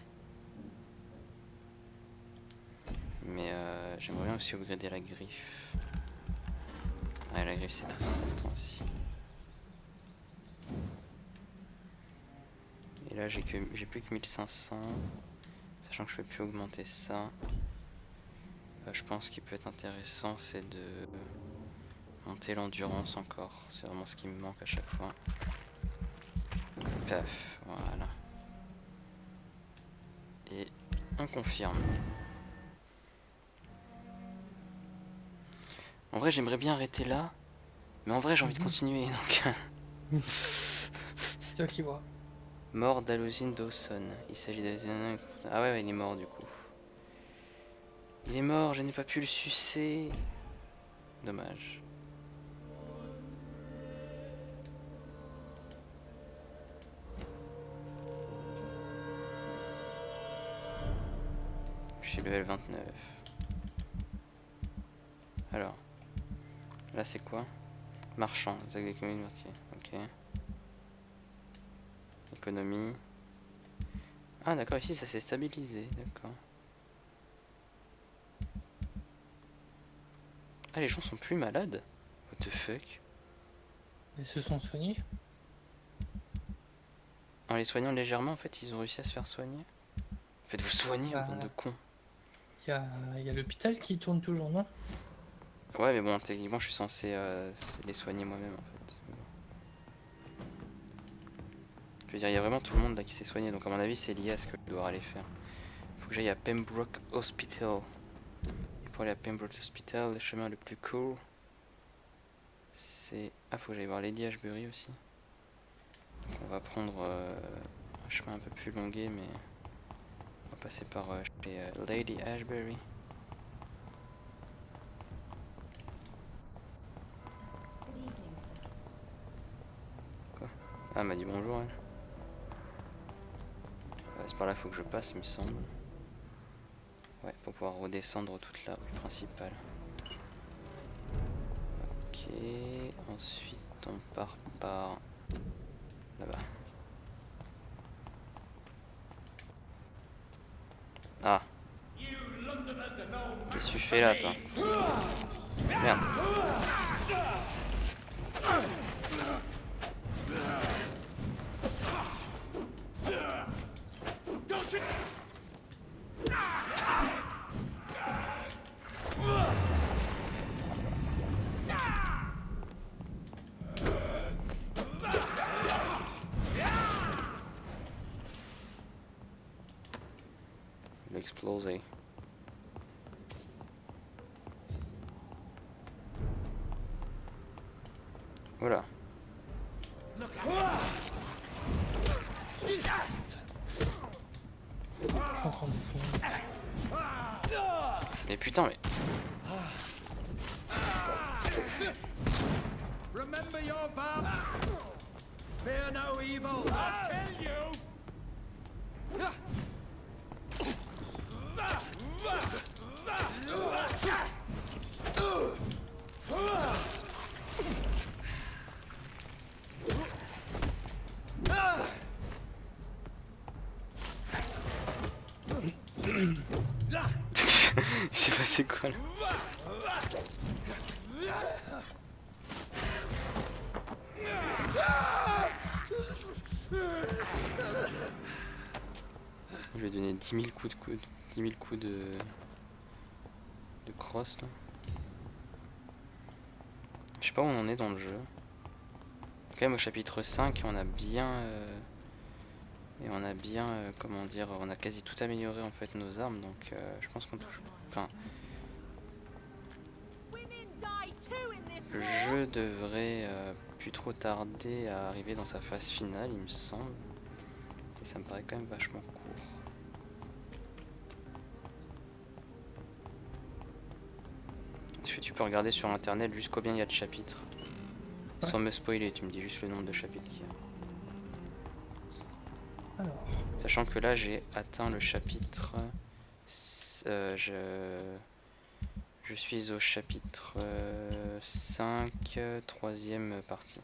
Mais j'aimerais bien aussi upgrader la griffe. Ouais, la griffe c'est très important aussi. Et là j'ai plus que 1500. Sachant que je ne peux plus augmenter ça. Je pense qu'il peut être intéressant, c'est de monter l'endurance encore. C'est vraiment ce qui me manque à chaque fois. Paf, voilà. Et on confirme. En vrai, j'aimerais bien arrêter là. Mais en vrai, j'ai envie de continuer. Donc... C'est toi qui vois. Mort d'Alosine Dawson. Il s'agit d'un... Ah ouais, il est mort du coup. Il est mort, je n'ai pas pu le sucer. Dommage. Je suis level 29. Alors. Là c'est quoi? Marchand, les agriculteurs de mortier. Ok. Économie. Ah d'accord, ici ça s'est stabilisé, d'accord. Ah, les gens sont plus malades? What the fuck? Ils se sont soignés? En les soignant légèrement, en fait, ils ont réussi à se faire soigner. Faites-vous soigner, bande de cons. Il y a l'hôpital qui tourne toujours, non? Ouais, mais bon, techniquement, je suis censé les soigner moi-même, en fait. Je veux dire, il y a vraiment tout le monde là qui s'est soigné, donc à mon avis, c'est lié à ce que je dois aller faire. Faut que j'aille à Pembroke Hospital. Et pour aller à Pembroke Hospital, le chemin le plus court, c'est... Ah, faut que j'aille voir Lady Ashbury aussi. Donc on va prendre un chemin un peu plus longué, mais on va passer par chez Lady Ashbury. Quoi? Ah, elle m'a dit bonjour, elle. C'est par là qu'il faut que je passe, il me semble. Ouais, pour pouvoir redescendre toute la rue principale. Ok, ensuite on part par là-bas. Ah. Qu'est-ce que tu fais là, toi? Merde. L'exploser. Voilà. Je suis en train de fondre. Mais putain, mais... Remember your vow. Fear no evil. I'll kill you. Il s'est passé quoi là? Je vais donner 10 000 coups de coude, 10 000 coups de crosse là. Je sais pas où on en est dans le jeu. Quand même au chapitre 5 on a bien comment dire, on a quasi tout amélioré en fait nos armes, donc je pense qu'on touche. Enfin, le jeu devrait plus trop tarder à arriver dans sa phase finale, il me semble. Et ça me paraît quand même vachement court. Tu peux regarder sur internet juste combien il y a de chapitres. Ouais. Sans me spoiler, tu me dis juste le nombre de chapitres qu'il y a. Alors. Sachant que là j'ai atteint le chapitre. Je suis au chapitre 5, troisième partie.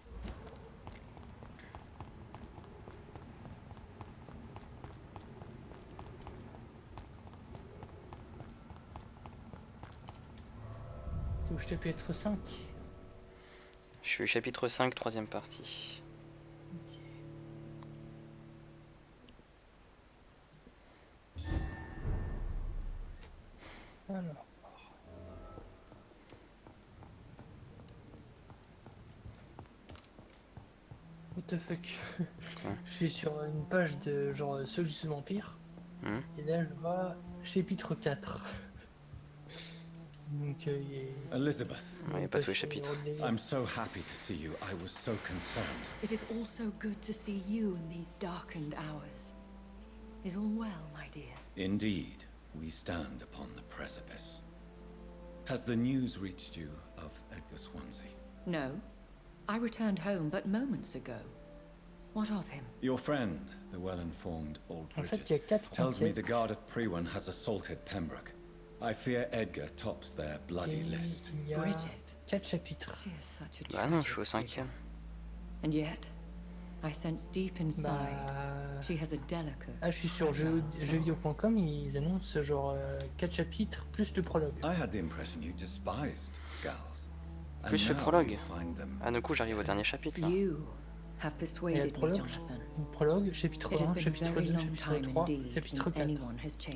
T'es au chapitre 5? Je suis au chapitre 5, troisième partie. Alors. What the fuck. Je suis sur une page de genre Solution Vampyr. Et là je vois chapitre 4. Donc Elizabeth, pas tous les chapitres. I'm so happy to see you. I was so concerned. It is also good to see you in these darkened hours. Is all well, my dear? Indeed, we stand upon the precipice. Has the news reached you of Edgar Swansea? No. I returned home but moments ago. What of him? Your friend, the well-informed old Bridget, tells me the guard of Prewan has assaulted Pembroke. I fear Edgar tops their bloody list. Bridget. 4 chapitres. She is such a bah non, je suis au 5e. And yet, I sense deep inside she has a delicate. Ah, je suis sur jeuxvideo.com, ils annoncent genre 4 chapitres plus le prologue. I had the impression you despised Skulls. Plus le prologue. Ah, du coup, j'arrive au dernier chapitre là. Have persuaded me, Jonathan. Prologue, chapitre 1, chapitre 2, chapitre 3, chapitre 4.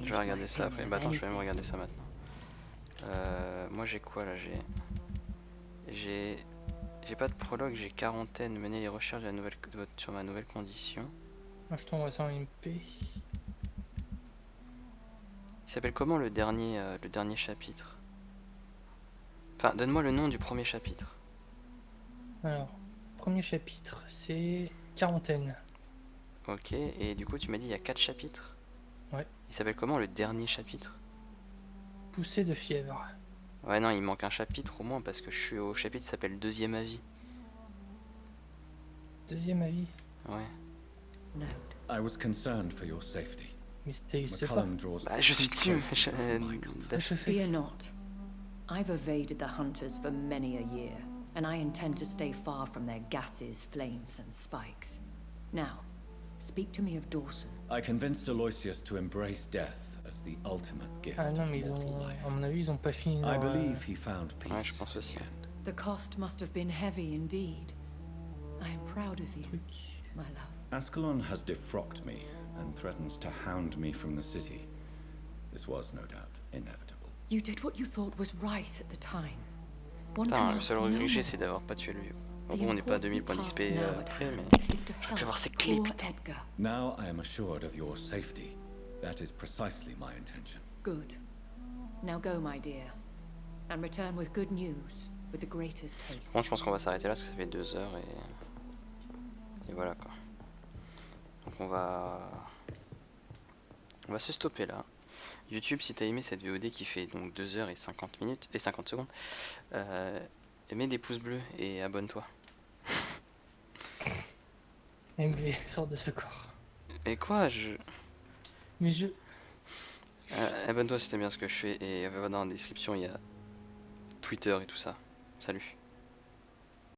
Je vais regarder ça après. Bah attends, je vais même regarder ça maintenant. Moi j'ai quoi là? J'ai pas de prologue, j'ai quarantaine. Mener les recherches de sur ma nouvelle condition. Moi je t'envoie ça en MP. Il s'appelle comment le dernier chapitre? Enfin, donne-moi le nom du premier chapitre. Alors, premier chapitre, c'est quarantaine. Ok, et du coup tu m'as dit il y a 4 chapitres. Ouais. Il s'appelle comment le dernier chapitre? Poussée de fièvre. Ouais non, il manque un chapitre au moins parce que je suis au chapitre qui s'appelle deuxième avis. Deuxième avis? Ouais. I was concerned for your safety. Mais c'était pas. Bah je suis dessus. Fear not. I've evaded the hunters for many a year. And I intend to stay far from their gases, flames, and spikes. Now, speak to me of Dawson. I convinced Aloysius to embrace death as the ultimate gift. Ah non, mais ils ont, à mon avis, ils ont pas fini. I believe he found peace. Ouais, je pense aussi. The cost must have been heavy indeed. I am proud of you, my love. Ascalon has defrocked me and threatens to hound me from the city. This was no doubt inevitable. You did what you thought was right at the time. Putain, le seul regret que j'ai, c'est d'avoir pas tué le vieux. En gros, on n'est pas à 2000 points d'XP après, mais je vais voir ses clés, putain. Now I am assured of your safety. That is precisely my intention. Good. Now go, my dear, and return with good news, with the greatest haste. Bon, je pense qu'on va s'arrêter là parce que ça fait 2 heures et voilà quoi. Donc on va se stopper là. YouTube, si t'as aimé cette VOD qui fait donc 2 heures et 50 minutes et 50 secondes, mets des pouces bleus et abonne-toi. MV, sort de ce corps. Et quoi, Mais je... abonne-toi si t'aimes bien ce que je fais et va dans la description, il y a Twitter et tout ça. Salut.